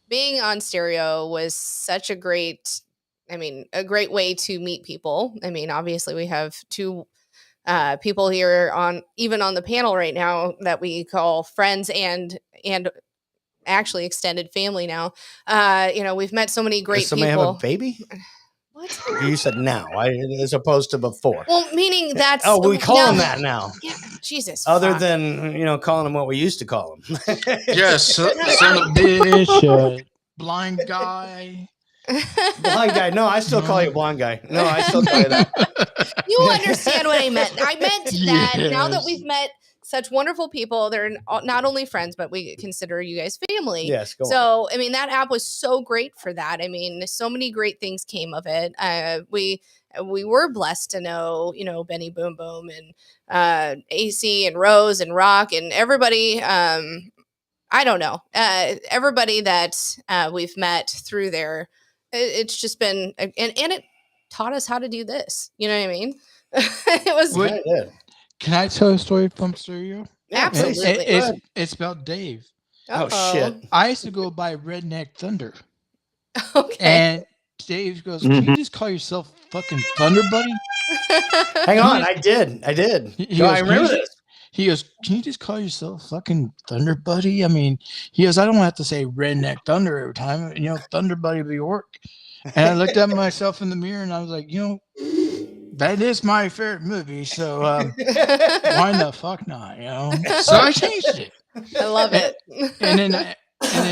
being on stereo was such a great way to meet people. I mean, obviously we have 2 people here on the panel right now that we call friends and actually extended family now. We've met so many great somebody people. Have a baby? What? You said now, as opposed to before. Well, meaning that's we call them that now. Yeah, Jesus. Other than calling them what we used to call them. Yes, son of a bitch, blind guy. Blind guy. No, I still call you blind guy. No, I still call you that. You understand what I meant. I meant that now that we've met such wonderful people, they're not only friends, but we consider you guys family. Yes. So, I mean, that app was so great for that. I mean, so many great things came of it. We were blessed to know, Benny Boom Boom and AC and Rose and Rock and everybody. I don't know. Everybody that we've met through there. It's just been, and it taught us how to do this. You know what I mean? It was. Can I tell a story from stereo? Absolutely. It's about Dave. Oh, shit. I used to go by Redneck Thunder. Okay. And Dave goes, "Can you just call yourself fucking Thunder, buddy?" Hang on. I did. I remember this. He goes, "Can you just call yourself fucking Thunder Buddy?" I mean, he goes, "I don't have to say Redneck Thunder every time. Thunder Buddy will work." And I looked at myself in the mirror and I was like, that is my favorite movie. So why the fuck not? So I changed it. I love it. And then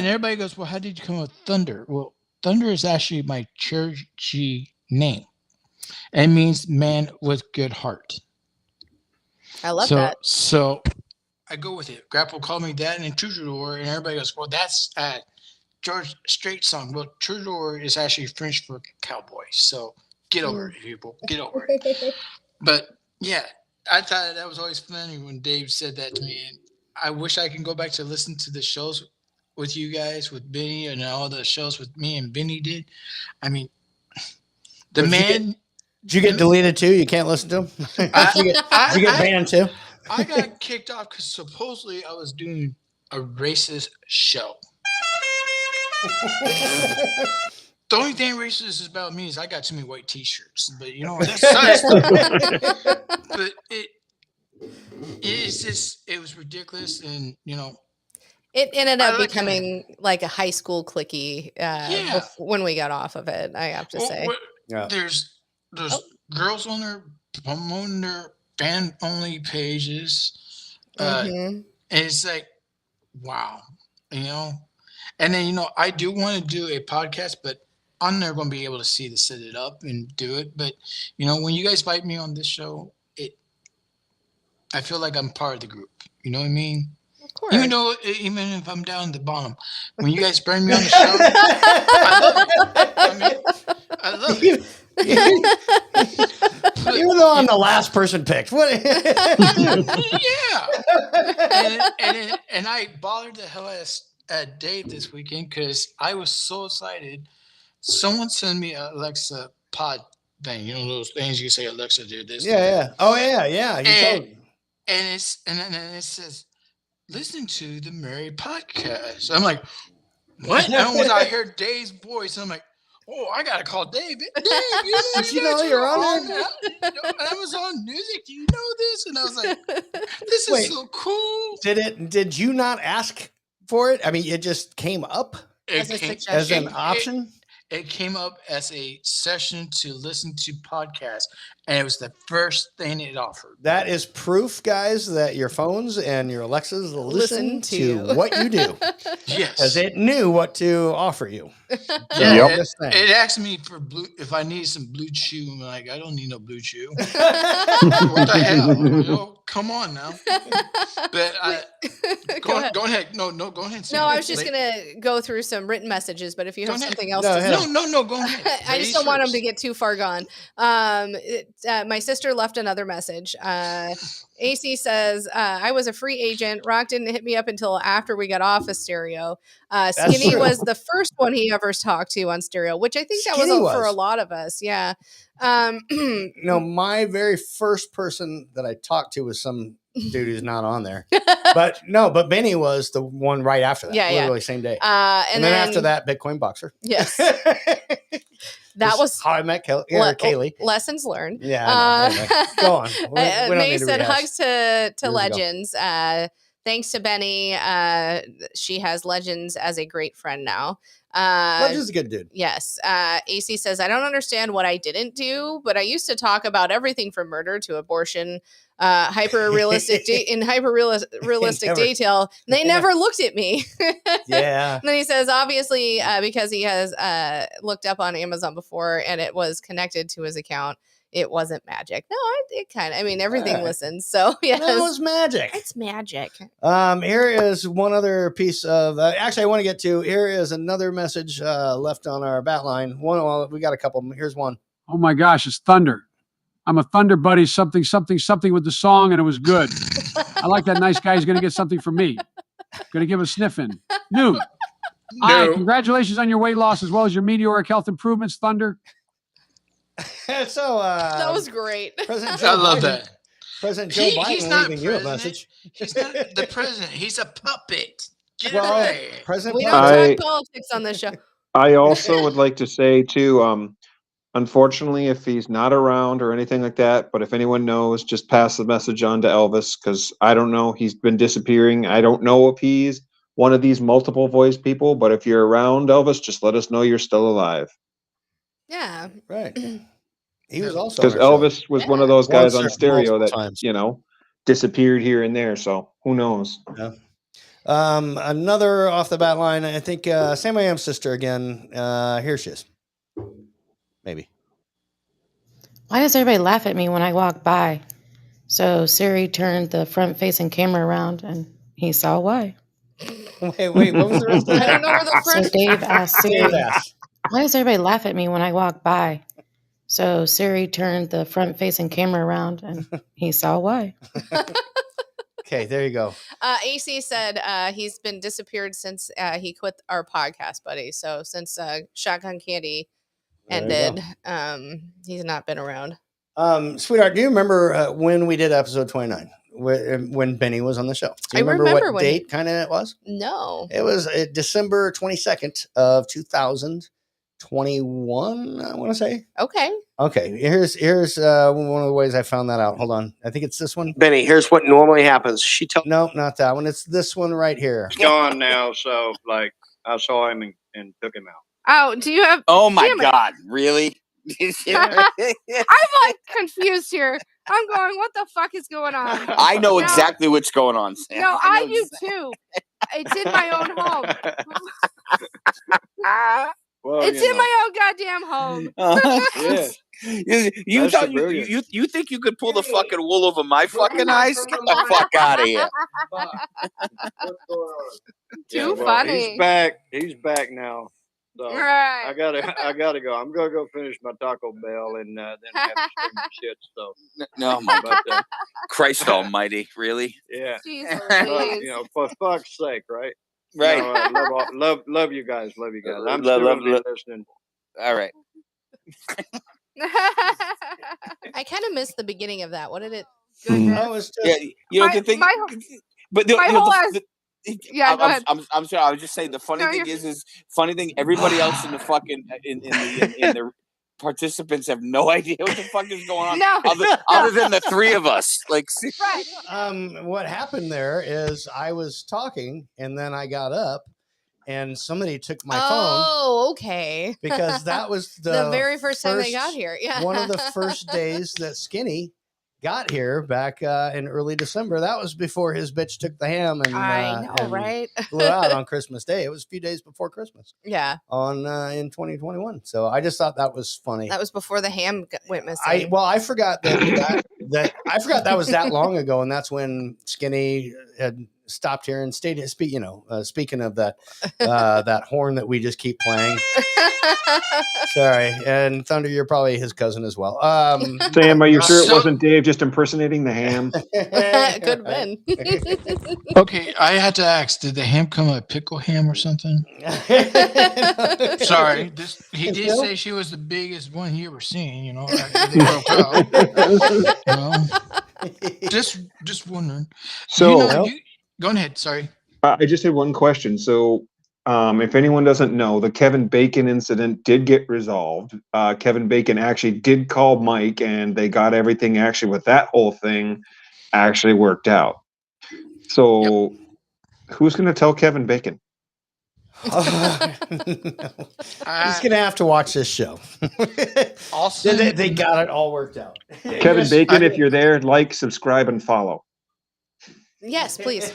everybody goes, "Well, how did you come up with Thunder?" Well, Thunder is actually my churchy name. It means man with good heart. I love that. So I go with it. Grapple called me that and Troubadour, and everybody goes, "Well, that's George Strait song." Well, Troubadour is actually French for cowboy. So get over it, people. Get over it. But yeah, I thought that was always funny when Dave said that to me. And I wish I can go back to listen to the shows with you guys, with Benny, and all the shows with me and Benny did. I mean, Did you get deleted too? You can't listen to him? Did you get banned too? I got kicked off because supposedly I was doing a racist show. The only thing racist is about me is I got too many white T-shirts, but that's side stuff. But it was ridiculous, and it ended up becoming like a high school cliquey when we got off of it. I have to say, there's girls on there promoting their fan only pages, and it's like, wow, And then I do want to do a podcast, but I'm never going to be able to set it up and do it. But when you guys invite me on this show, I feel like I'm part of the group. You know what I mean? Of course. Even if I'm down at the bottom, when you guys bring me on the show, I love it. I love it. Even though I'm the last person picked. What? Yeah. And I bothered the hell out of Dave this weekend because I was so excited. Someone sent me an Alexa pod thing. You know those things you say, Alexa, do this. do that. Yeah. Oh, yeah. You told me. And then it says, listen to the Mary podcast. I'm like, what? And almost I heard Dave's voice. And I'm like, oh, I gotta call Dave. Dave, Did you know you're on there? Amazon Music. Do you know this? And I was like, this is so cool. Did you not ask for it? I mean, it just came up as an option. It came up as a session to listen to podcasts, and it was the first thing it offered. That is proof, guys, that your phones and your Alexas listen to what you do. Yes, because it knew what to offer you. Yeah, it asked me for if I needed some Blue Chew. I'm like, I don't need no Blue Chew. What the hell? Come on now. But go ahead. No, go ahead. No, I was just gonna go through some written messages, but if you have something else, no, go ahead. I just don't want them to get too far gone. My sister left another message. AC says, I was a free agent. Rock didn't hit me up until after we got off of stereo. Skinny was the first one he ever talked to on stereo, which I think that was for a lot of us. Yeah. My very first person that I talked to was some dude who's not on there. But Benny was the one right after that. Yeah, literally same day. And then after that, Bitcoin Boxer. Yes. That was how I met Kaylee. Lessons learned. Yeah. Anyway, go on. We May said hugs to Legends. Thanks to Benny. She has Legends as a great friend now. Legends is a good dude. Yes. AC says, I don't understand what I didn't do, but I used to talk about everything from murder to abortion, hyper realistic detail. They never looked at me. Yeah. And then he says, obviously, because he has looked up on Amazon before and it was connected to his account, it wasn't magic. No, it kind of, everything listens. So yes, that was magic. It's magic. Here is one other piece of, actually I want to get to, here is another message left on our bat line. We got a couple. Here's one. Oh my gosh, it's Thunder. I'm a Thunder buddy, something with the song, and it was good. I like that nice guy. He's going to get something from me. Going to give a sniff in. New. Hi, congratulations on your weight loss as well as your meteoric health improvements, Thunder. So that was great. President Joe Biden, that. President Joe Biden he's not leaving you a message. He's not the president. He's a puppet. Get well, out of there. President we don't talk politics on this show. I also would like to say too, unfortunately, if he's not around or anything like that, but if anyone knows, just pass the message on to Elvis, because I don't know. He's been disappearing. I don't know if he's one of these multiple voice people, but if you're around, Elvis, just let us know you're still alive. Yeah. Right. He was also because Elvis was one of those guys on stereo that disappeared here and there. So who knows? Yeah. Another off the bat line. I think SamIAM's sister again. Here she is. Maybe. Why does everybody laugh at me when I walk by? So Siri turned the front-facing camera around, and he saw why. Wait. What was the rest of that? I don't know where the front. So Dave asked Siri, why does everybody laugh at me when I walk by? So Siri turned the front-facing camera around, and he saw why. Okay, there you go. AC said he's been disappeared since he quit our podcast, buddy. So since Shotgun Candy ended, he's not been around. Sweetheart, do you remember when we did episode 29? When Benny was on the show? Do you remember what date kind of it was? No. It was December 22nd of 2021, I want to say. Okay. Here's one of the ways I found that out. Hold on. I think it's this one. Benny, here's what normally happens. No, not that one. It's this one right here. He's gone now, so I saw him and took him out. Oh, do you have? Oh my God! Really? I'm confused here. I'm going. What the fuck is going on? I know exactly what's going on, Sam. No, I do too. It's in my own home. Well, it's in my own goddamn home. You think you could pull the fucking wool over my fucking eyes? Get the fuck out of here! Too funny. He's back. He's back now. So Right. I gotta go. I'm gonna go finish my Taco Bell and then have to stream the shit. So No, my but Christ Almighty, really? yeah, Jeez but, Louise. for fuck's sake, right? Right. Love you guys. Love you guys. I'm Love- still love- gonna be love- listening. All right. I kind of missed the beginning of that. What did it? Goodness. I was just, Yeah, you know the thing, but the, my you know, whole the, ass- Yeah, go ahead. I'm sorry. I was just saying the funny No, thing you're- is funny thing. Everybody else in the fucking in the participants have no idea what the fuck is going on. No. Other than the three of us. Like, what happened there is I was talking and then I got up and somebody took my phone Oh, okay. because that was the very first time they got here. Yeah. one of the first days that Skinny got here back in early December. That was before his bitch took the ham and I know, and right? blew out on Christmas Day. It was a few days before Christmas. Yeah. On in 2021. So I just thought that was funny. That was before the ham went missing. I forgot that I forgot that was that long ago, and that's when Skinny had stopped here and stayed. Speaking of that that horn that we just keep playing. Sorry, and Thunder, you're probably his cousin as well. Sam, are you sure it wasn't Dave just impersonating the ham? Could have been. Okay, I had to ask, did the ham come a pickle ham or something? Sorry, he did say she was the biggest one he ever seen, you know. They broke out. You know? Just wondering. So, Go ahead, sorry. I just had one question. So, if anyone doesn't know, the Kevin Bacon incident did get resolved. Kevin Bacon actually did call Mike, and they got everything actually with that whole thing actually worked out. So, who's going to tell Kevin Bacon? He's gonna have to watch this show. They got it all worked out. Kevin Bacon, if you're there, like, subscribe, and follow. Yes, please.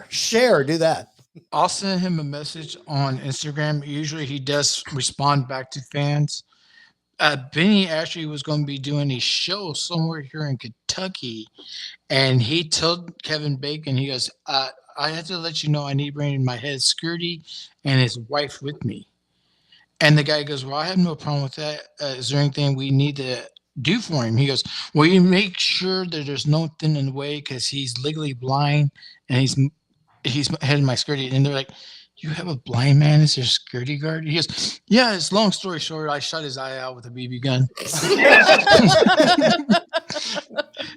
Share. Do that. I'll send him a message on Instagram. Usually he does respond back to fans. Benny actually was going to be doing a show somewhere here in Kentucky, and he told Kevin Bacon, he goes, I have to let you know I need to bring my head Skirty and his wife with me. And the guy goes, well, I have no problem with that. Is there anything we need to do for him? He goes, well, you make sure that there's nothing in the way because he's legally blind and he's heading my Skirty. And they're like, you have a blind man as your security guard? He goes, yeah, it's long story short, I shot his eye out with a BB gun.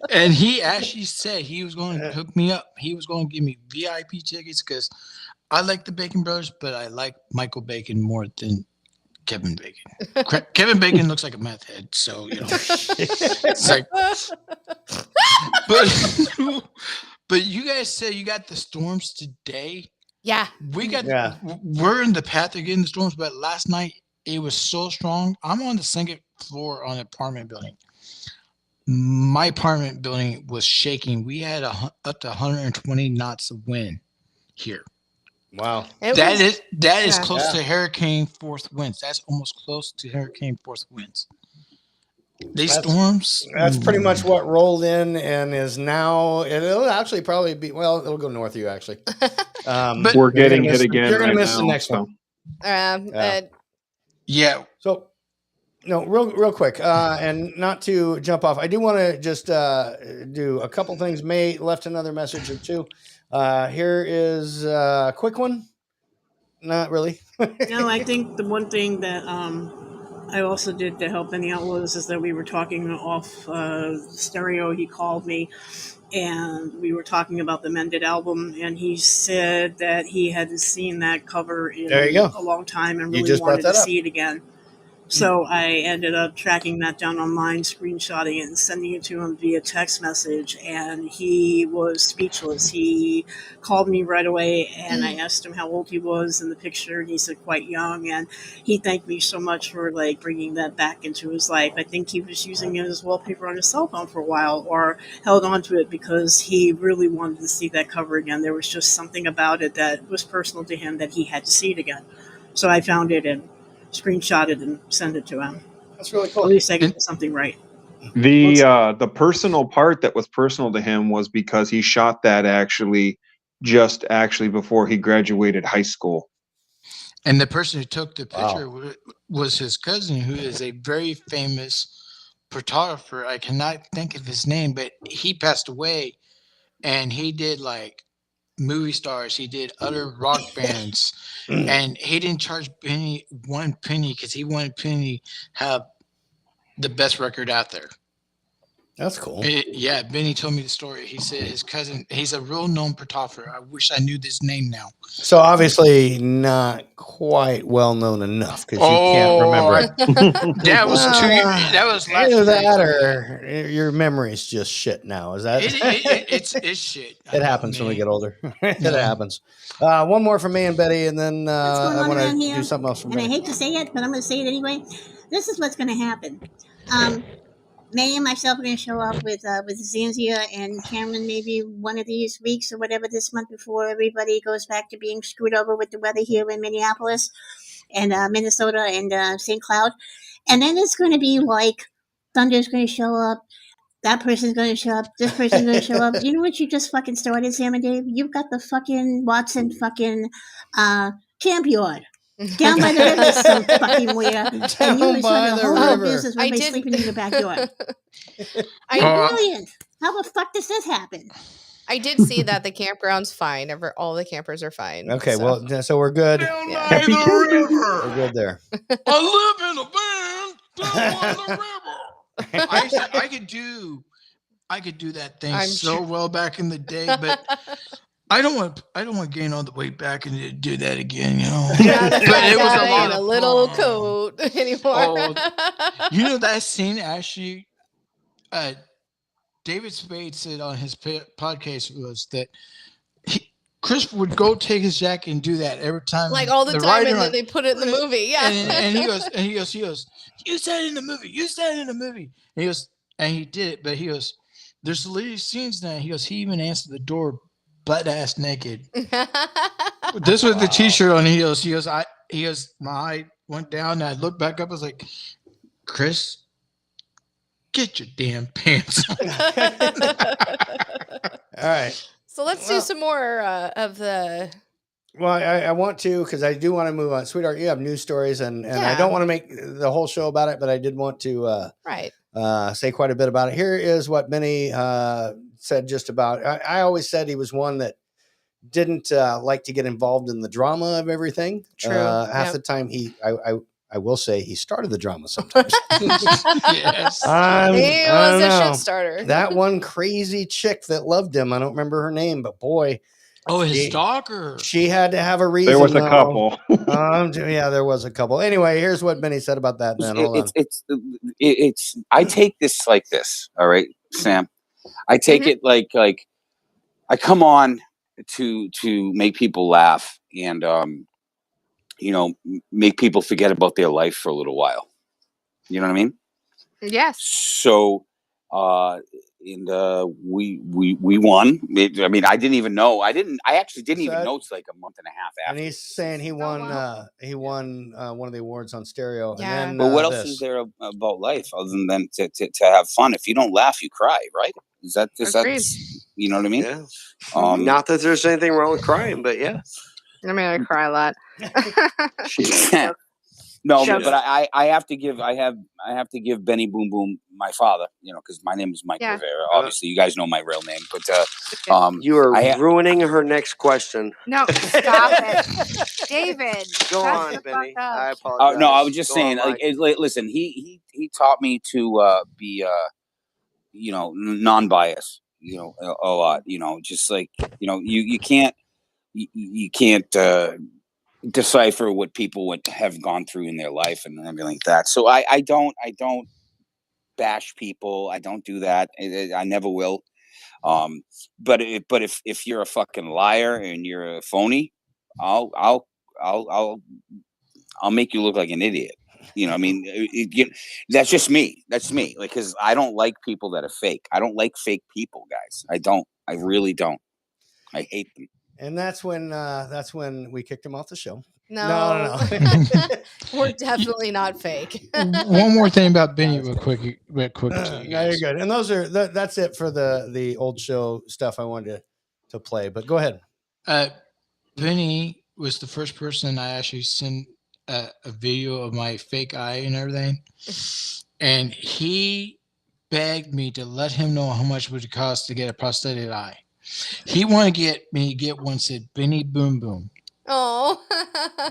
And he actually said he was going to hook me up. He was going to give me VIP tickets because I like the Bacon Brothers, but I like Michael Bacon more than Kevin Bacon. Kevin Bacon looks like a meth head, so, you know. It's like, but you guys said you got the storms today. Yeah. We're in the path of getting the storms, but last night it was so strong. I'm on the second floor on an apartment building. My apartment building was shaking. We had up to 120 knots of wind here. Wow. That is close to hurricane force winds. That's almost close to hurricane force winds. These storms. That's pretty much what rolled in and is now. It'll actually probably be. Well, it'll go north of you actually. But we're getting hit again. You're gonna right miss now, the next so. one. Yeah. So, no, real quick, and not to jump off, I do want to just do a couple things. May left another message or two. Here is a quick one. Not really. No, I think the one thing that I also did to help any outlaws is that we were talking off stereo. He called me and we were talking about the Mended album, and he said that he hadn't seen that cover in a long time and really wanted to see it again. So I ended up tracking that down online, screenshotting it and sending it to him via text message, and he was speechless. He called me right away, and I asked him how old he was in the picture, and he said quite young, and he thanked me so much for bringing that back into his life. I think he was using it as wallpaper on his cell phone for a while, or held on to it because he really wanted to see that cover again. There was just something about it that was personal to him that he had to see it again. So I found it and screenshot it and send it to him. That's really cool. At least I get something right. The personal part that was personal to him was because he shot that just before he graduated high school. And the person who took the picture was his cousin, who is a very famous photographer. I cannot think of his name, but he passed away, and he did like movie stars. He did other rock bands, and he didn't charge Benny one penny because he wanted Penny to have the best record out there. That's cool. Yeah, Benny told me the story. He said his cousin, he's a real known photographer. I wish I knew this name now. So obviously not quite well known enough because you can't remember it. That was that was last Either year. that or your memory's just shit now. Is that? It's shit. It happens when we get older. It happens. One more from me and Betty, and then What's going I on want around to here? do something else from And I Betty. hate to say it, but I'm going to say it anyway. This is what's going to happen. May and myself are going to show up with Zanzia and Cameron maybe one of these weeks or whatever this month before everybody goes back to being screwed over with the weather here in Minneapolis and Minnesota and St. Cloud. And then it's going to be like Thunder's going to show up. That person's going to show up. This person's going to show up. You know what you just fucking started, Sam and Dave? You've got the fucking Watson fucking camp yard. Down by the river some fucking where. And you were trying to hold the business when everybody's sleeping in your backyard. Brilliant. How the fuck does this happen? I did see that the campground's fine. All the campers are fine. Okay, so. well, so we're good. Yeah. We're good there. I live in a van down by the river. I could do that thing well back in the day, but I don't want to gain all the weight back and do that again, you know. But it was a lot of little coat anymore. You know that scene actually. David Spade said on his podcast was that Chris would go take his jacket and do that every time, like all the time, and then they put it in the movie. Yeah, and he goes, you said it in the movie, and he goes, and he did it, but he goes, there's deleted scenes now. He goes, he even answered the door butt ass naked. This was the T-shirt on. He goes, my eye went down, and I looked back up. I was like, Chris, get your damn pants on. All right. So let's do some more of the. Well, I want to, because I do want to move on. Sweetheart, you have news stories, and I don't want to make the whole show about it, but I did want to say quite a bit about it. Here is what Benny said just about. I always said he was one that didn't like to get involved in the drama of everything. True. Half the time I will say he started the drama sometimes. Yes. He was a shit starter. That one crazy chick that loved him, I don't remember her name, but boy. Oh, his stalker. She had to have a reason. There was a couple. Yeah, there was a couple. Anyway, here's what Benny said about that. Then hold on. I take this like this. All right, Sam. I take it like I come on to make people laugh and make people forget about their life for a little while. You know what I mean? Yes. So, we won. I mean, I didn't even know. I actually didn't even know it's like a month and a half after. And he's saying he won. He won one of the awards on stereo. Yeah. And then, But what else is there about life other than to have fun? If you don't laugh, you cry, right? Is that you know what I mean? Yeah. Not that there's anything wrong with crying, but yeah. I mean, I cry a lot. No, but I have to give Benny Boom Boom, my father, because my name is Mike Rivera. Obviously, you guys know my real name, but you are ruining her next question. No, stop it, David. Go on, Benny. I apologize. No, I was just saying. Listen, he taught me to be non-biased. A lot. Just like you can't decipher what people would have gone through in their life and everything like that. So I don't bash people. I don't do that. I never will. But if you're a fucking liar and you're a phony, I'll make you look like an idiot. I mean, that's just me. That's me. Like, because I don't like people that are fake. I don't like fake people, guys. I don't. I really don't. I hate them. And that's when we kicked him off the show. No. We're definitely not fake. One more thing about Benny, real quick. No, you're good. And that's it for the old show stuff I wanted to play. But go ahead. Benny was the first person I actually sent a video of my fake eye and everything, and he begged me to let him know how much it would cost to get a prosthetic eye. He wanted to get me to get one said Benny Boom Boom. Oh.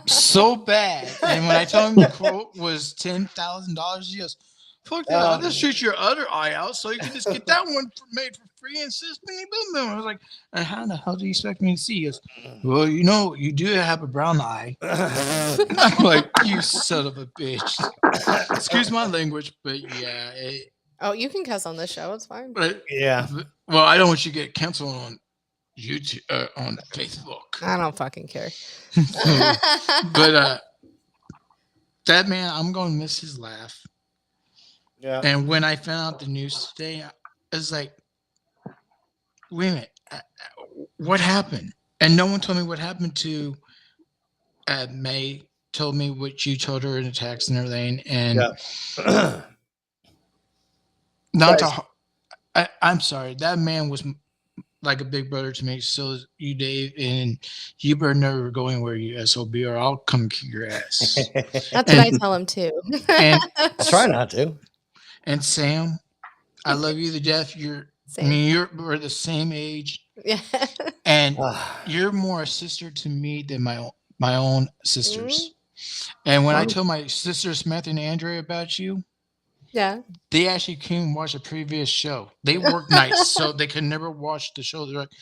So bad. And when I told him the quote was $10,000, he goes, fuck that. I'll just shoot your other eye out so you can just get that one made for free and says Benny Boom Boom. I was like, and how the hell do you expect me to see? He goes, well, you do have a brown eye. I'm like, you son of a bitch. Excuse my language, but yeah. Oh, you can cuss on this show. It's fine. But, Yeah. Well, I don't want you to get canceled on YouTube, on Facebook. I don't fucking care. But that man, I'm going to miss his laugh. Yeah. And when I found out the news today, I was like, wait a minute, what happened? And no one told me what happened to May. Told me what you told her in the text and everything. And I'm sorry, that man was like a big brother to me. So is you, Dave, and you better never go anywhere, you SOB, or I'll come kick your ass. That's what I tell him too. And I try not to. And Sam, I love you to death. We're the same age. Yeah. And you're more a sister to me than my own sisters. And when I told my sisters Samantha and Andrea about you, yeah, they actually came and watched a previous show. They work nights, so they could never watch the show. They're like,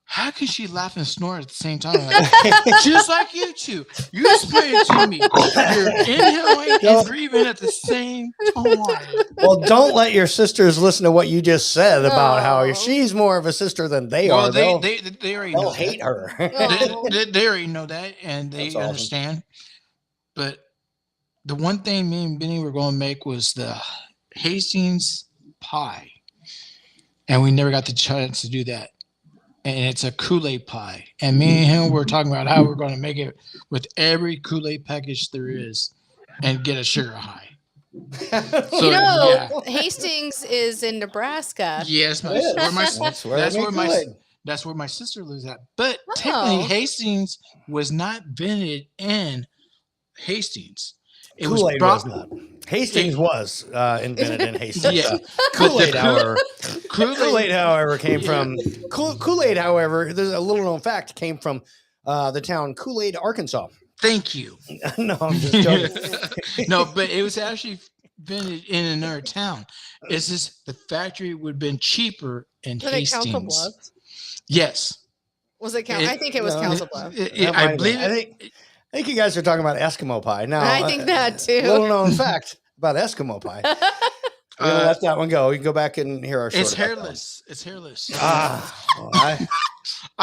how can she laugh and snort at the same time? Like, just like you two. You explain it to me. You're inhaling and breathing at the same time. Well, don't let your sisters listen to what you just said about how she's more of a sister than they are. They already they'll know hate that. her. They already know that, and they understand. But the one thing me and Benny were going to make was the Hastings pie, and we never got the chance to do that. And it's a Kool-Aid pie. And me and him were talking about how we're going to make it with every Kool-Aid package there is and get a sugar high. So, Hastings is in Nebraska. Yes, that's where my sister lives at. But technically, Hastings was not invented in Hastings. Kool-Aid was not. Hastings was invented in Hastings. Yeah. Kool-Aid, however, came from Kool-Aid. However, there's a little known fact came from the town Kool-Aid, Arkansas. Thank you. No, I'm just joking. No, but it was actually invented in another town. It's just the factory would have been cheaper in Hastings. Council Bluffs? Yes. Was it? I think it was Council Bluffs. I believe it. I think you guys are talking about Eskimo pie. Now, I think that too. Little known fact about Eskimo pie. We're gonna let that one go. You can go back and hear our show. It's hairless. It's hairless. I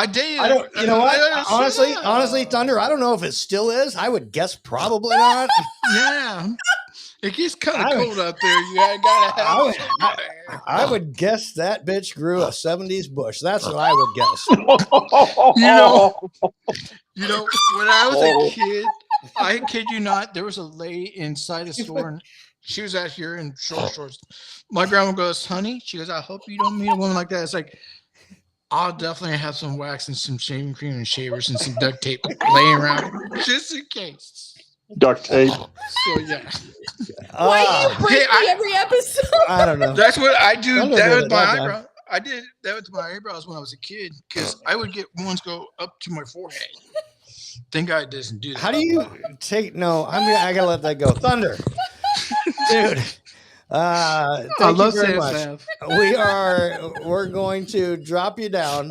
dated. I don't. You know what? Honestly, Thunder. I don't know if it still is. I would guess probably not. Yeah. It gets kind of cold out there. You gotta have. I would guess that bitch grew a 70s bush. That's what I would guess. You know, when I was a kid, I kid you not, there was a lady inside a store, and she was out here in short shorts. My grandma goes, honey, she goes, I hope you don't meet a woman like that. It's like, I'll definitely have some wax and some shaving cream and shavers and some duct tape laying around just in case. Duct tape. So, yeah. Why do you break me every episode? I don't know. That's what I do. That with my eyebrow. I did that with my eyebrows when I was a kid because I would get ones go up to my forehead. Thank God it doesn't do that. How do you take? No, I gotta let that go. Thunder, dude. Thank you very much. We're going to drop you down.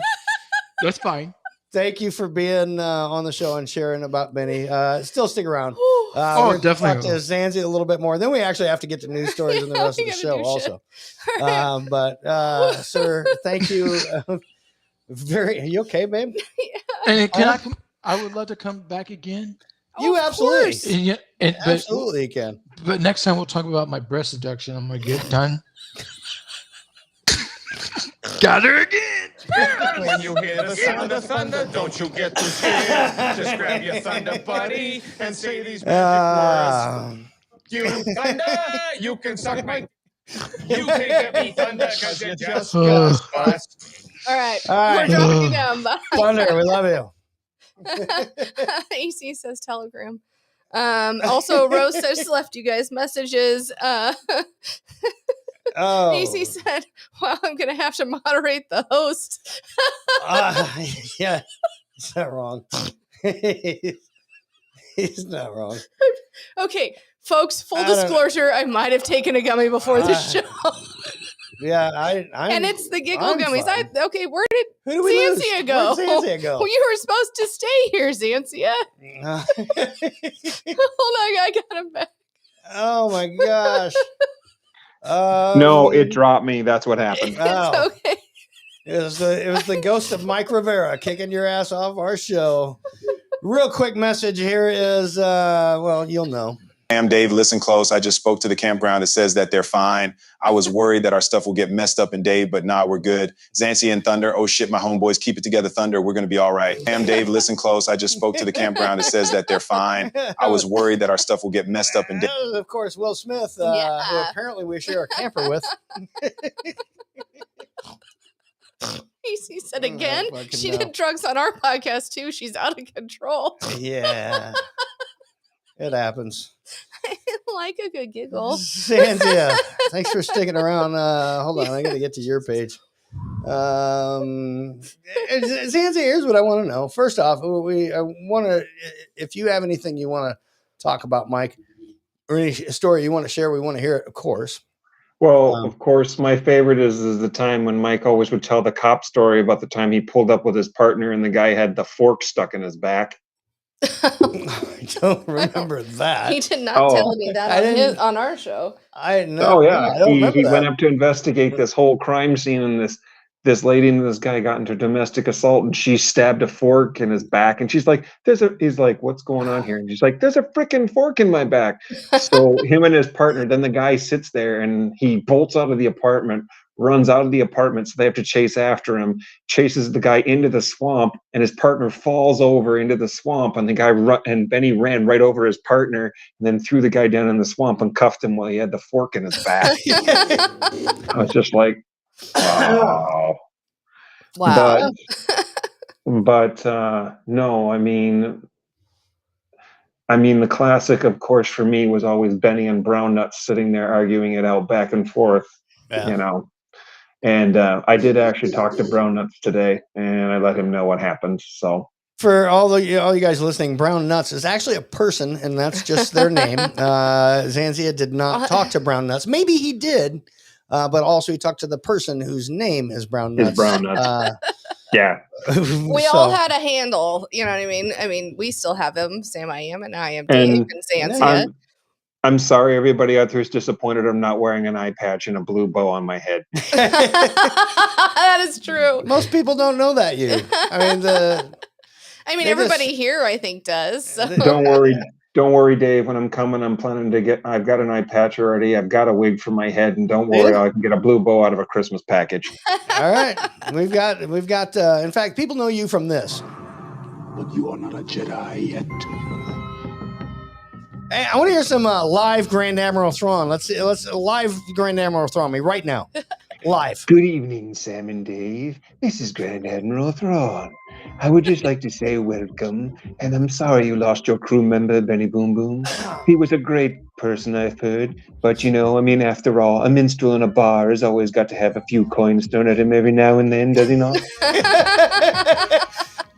That's fine. Thank you for being on the show and sharing about Benny. Still stick around. We're definitely. Talk to Zanzi a little bit more. Then we actually have to get to news stories and the rest of the show also. Sir, thank you. Are you okay, babe? And I would love to come back again. You absolutely. Absolutely can. But next time we'll talk about my breast seduction. I'm gonna get done. Got her again. When you hear the sound of thunder, don't you get too scared. Just grab your thunder buddy and say these magic words. You thunder, you can suck my. You can't get me thunder because you just got bust. All right. All right. We're dropping you down. Bye. Thunder, we love you. AC says Telegram. Also, Rose just left you guys messages. AC said, "Well, I'm gonna have to moderate the host." Yeah, he's not wrong. He's not wrong. Okay, folks. Full disclosure: I might have taken a gummy before the show. Yeah, and it's the giggle I'm gummies. fine. Where did Who do we lose? Xanthia go? Where'd Xanthia go? Well, you were supposed to stay here, Xanthia. Hold on, I got him back. Oh my gosh. No, it dropped me. That's what happened. Oh. Okay. It was the ghost of Mike Rivera kicking your ass off our show. Real quick message here is, well, you'll know. Dave, listen close. I just spoke to the campground. It says that they're fine. I was worried that our stuff will get messed up in Dave, but nah, we're good. Zancy and Thunder, oh shit, my homeboys, keep it together, Thunder. We're going to be all right. Dave, listen close. I just spoke to the campground. It says that they're fine. I was worried that our stuff will get messed up in Dave. Of course, Will Smith, who apparently we share a camper with. He said again, she know. did drugs on our podcast too. She's out of control. Yeah. It happens. I like a good giggle. Xanthia, thanks for sticking around. Hold on, I got to get to your page. Xanthia, here's what I want to know. First off, I want to, if you have anything you want to talk about, Mike, or any story you want to share, we want to hear it, of course. Well, of course, my favorite is the time when Mike always would tell the cop story about the time he pulled up with his partner and the guy had the fork stuck in his back. I don't remember that. He did not tell me that on our show. I know. Oh yeah, I don't remember he that. went up to investigate this whole crime scene, and this lady and this guy got into domestic assault, and she stabbed a fork in his back, and she's like, he's like, what's going on here? And she's like, there's a freaking fork in my back. So him and his partner, then the guy sits there and he bolts out of the apartment, runs out of the apartment, so they have to chase after him, chases the guy into the swamp, and his partner falls over into the swamp, and the guy and Benny ran right over his partner and then threw the guy down in the swamp and cuffed him while he had the fork in his back. I was just like, wow. But no, I mean the classic, of course, for me was always Benny and Brown Nuts sitting there arguing it out back and forth, you know. And I did actually talk to Brown Nuts today, and I let him know what happened. So for all you guys listening, Brown Nuts is actually a person, and that's just their name. Xanthia did not talk to Brown Nuts. Maybe he did, but also he talked to the person whose name is Brown Nuts. Yeah. We all had a handle, you know what I mean? I mean, we still have him, SamIAm and IamDave and Xanthia. I'm sorry, everybody out there is disappointed I'm not wearing an eye patch and a blue bow on my head. That is true. Most people don't know that you. Everybody here, I think, does. So. Don't worry, Dave. When I'm coming, I'm planning to get. I've got an eye patch already. I've got a wig for my head, and don't worry, I can get a blue bow out of a Christmas package. All right, we've got. In fact, people know you from this. But you are not a Jedi yet. Hey, I want to hear some live Grand Admiral Thrawn. Let's live Grand Admiral Thrawn me right now. Live. Good evening, Sam and Dave. This is Grand Admiral Thrawn. I would just like to say welcome, and I'm sorry you lost your crew member, Benny Boom Boom. He was a great person, I've heard, but after all, a minstrel in a bar has always got to have a few coins thrown at him every now and then, does he not?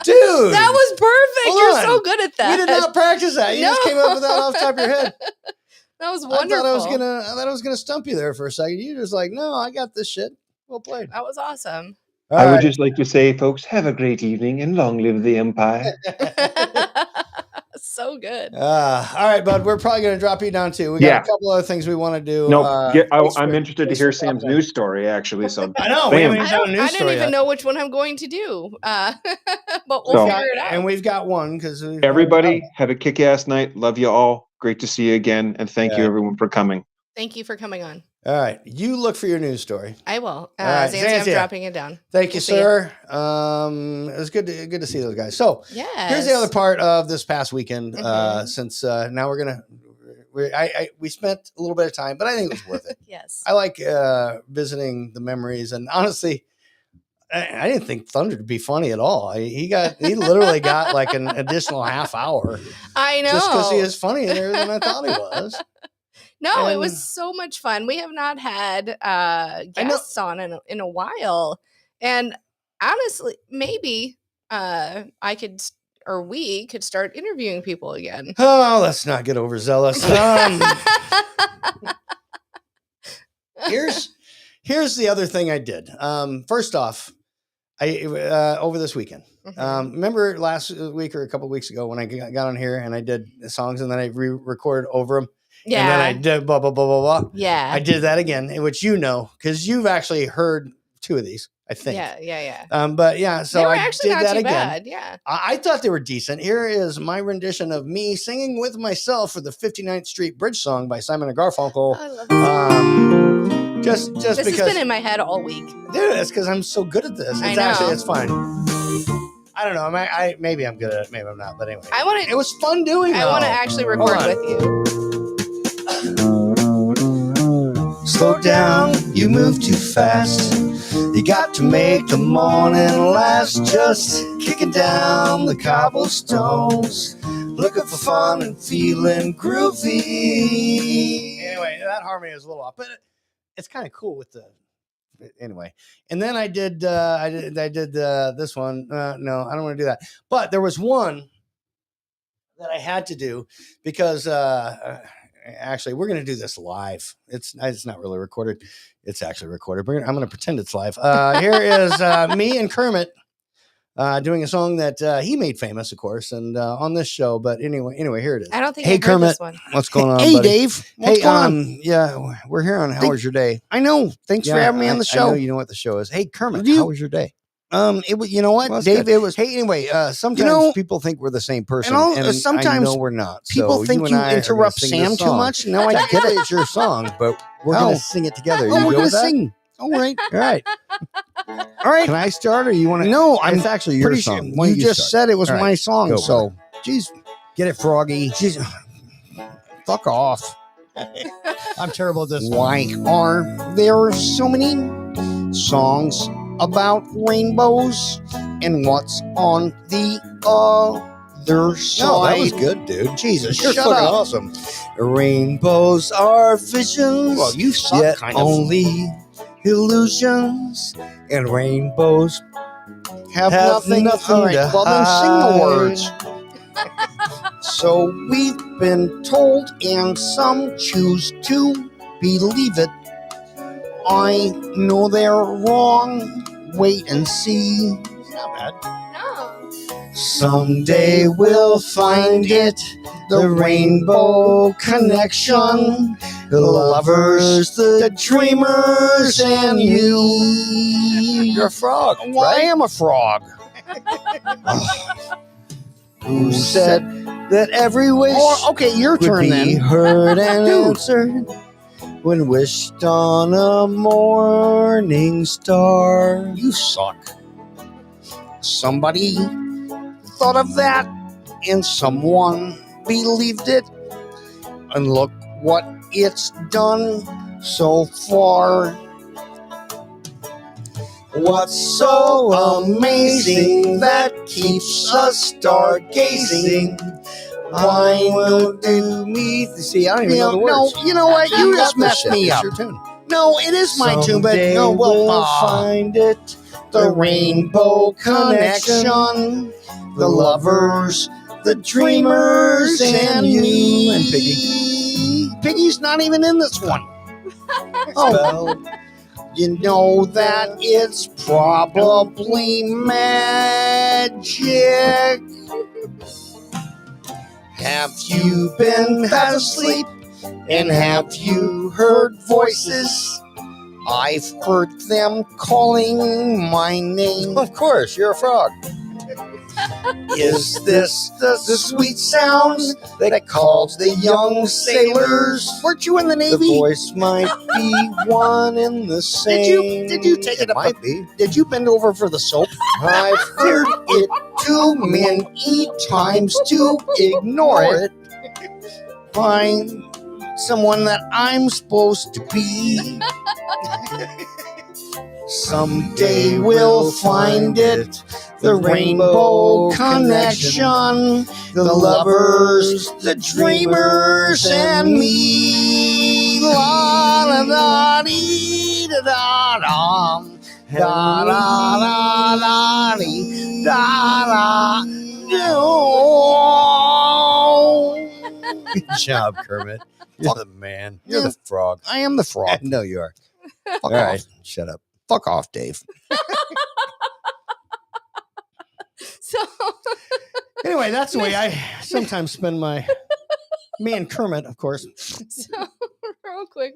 Dude, that was perfect. Hold You're on. so good at that. You did not practice that. You just came up with that off the top of your head. That was wonderful. I thought I was gonna stump you there for a second. You just like, no, I got this shit. Well played. That was awesome. I would just like to say, folks, have a great evening and long live the Empire. So good. All right, bud. We're probably going to drop you down too. We got a couple other things we want to do. I'm interested to hear Sam's news story, actually. So I know. I didn't even know which one I'm going to do, but we'll figure it out. And we've got one because everybody have a kick-ass night. Love you all. Great to see you again, and thank you everyone for coming. Thank you for coming on. All right, you look for your news story. I will. Right, Xanthia, I'm dropping it down. Thank you, sir. It was good to see those guys. So here's the other part of this past weekend. Since now we spent a little bit of time, but I think it was worth it. Yes, I like visiting the memories, and honestly, I didn't think Thunder to be funny at all. He literally got like an additional half hour. I know. Just because he is funnier than I thought he was. No, it And- was so much fun. We have not had guests on in a while. And honestly, maybe I could or we could start interviewing people again. Oh, let's not get overzealous. Here's the other thing I did. First off, I over this weekend. Remember last week or a couple of weeks ago when I got on here and I did songs and then I re-recorded over them. Yeah. And then I did blah, blah, blah, blah, blah. Yeah. I did that again, which you know, because you've actually heard 2 of these, I think. Yeah. But yeah, so They were I actually did not that too again. bad, yeah. I thought they were decent. Here is my rendition of me singing with myself for the 59th Street Bridge song by Simon and Garfunkel. I love this. Just This because has been in my head all week. dude, it's because I'm so good at this. I It's know. actually it's fine. I don't know. Maybe I'm good at it. Maybe I'm not. But anyway, I want to. it was fun doing. I want to actually record on. with you. Slow down, you move too fast. You got to make the morning last. Just kicking down the cobblestones, looking for fun and feeling groovy. Anyway, that harmony is a little off, but it's kind of cool with the. Anyway, and then I did this one. No, I don't want to do that. But there was one that I had to do because actually we're going to do this live. It's not really recorded. It's actually recorded. I'm going to pretend it's live. Here is me and Kermit doing a song that he made famous, of course, and on this show. But anyway, here it is. I don't think Hey, I've heard Kermit, this one. what's going on? Hey, buddy? Dave, what's going on? Yeah, we're here on How Was Your Day? I know. Thanks for having me on the show. I know you know what the show is. Hey, Kermit, Do you- how was your day? It was. You know what, Well, it's Dave? good. It was. Hey, anyway, sometimes You know- people think we're the same person, and and sometimes I know we're not. people So think and you I are gonna interrupt sing this Sam too song. much. No, I get Technically, it. it's your song, but we're Oh. going to sing it together. Oh, You we're go gonna with that? sing. All right. All right. All right. Can I start, or you want to? No, I'm It's actually your pretty song. sure Why don't you just start? said it was All right, my song. go, So, brother. geez, Get it, Froggy. geez, fuck off. I'm terrible at this. Why are there so many songs about rainbows and what's on the other side? No, that was good, dude. Jesus, You're shut fucking up. awesome. Rainbows are visions, Well, you suck, yet kind of. only illusions, and rainbows Have nothing All right, to well, then sing the hide. words. So we've been told, and some choose to believe it. I know they're wrong. Wait and see. Not bad. No. Someday we'll find it. The rainbow connection. The lovers, the dreamers, and you. You're a frog. Well, I am a frog. Who said that every wish Okay, your would turn be then. heard and Dude. answered when wished on a morning star? You suck. Somebody thought of that and someone believed it. And look what it's done so far. What's so amazing that keeps us stargazing? Why don't you meet? See, I don't even know the words. No, you know what? You got just this messed shit. me It's up. your tune. No, it is my tune, but Someday no, well, we'll find it. The rainbow connection. The lovers, the dreamers, and you. And Piggy. Piggy's not even in this one. Oh, You know that it's probably magic. have you been half asleep? And have you heard voices? I've heard them calling my name. Of course, you're a frog. Is this the sweet sound that calls the young sailors? Weren't you in the The Navy? voice might be one and the same. Did you take it up? Might be. Did you bend over for the soap? I've heard it too many times to ignore it. Find someone that I'm supposed to be. Someday we'll find it. The rainbow connection. The lovers, the dreamers, and me. La la la dee da da da. Da da da da dee da da. Good job, Kermit. You're the man. You're the frog. I am the frog. No, you are. All right, shut up. Fuck off, Dave. So anyway, that's the way I sometimes spend me and Kermit, of course. So real quick,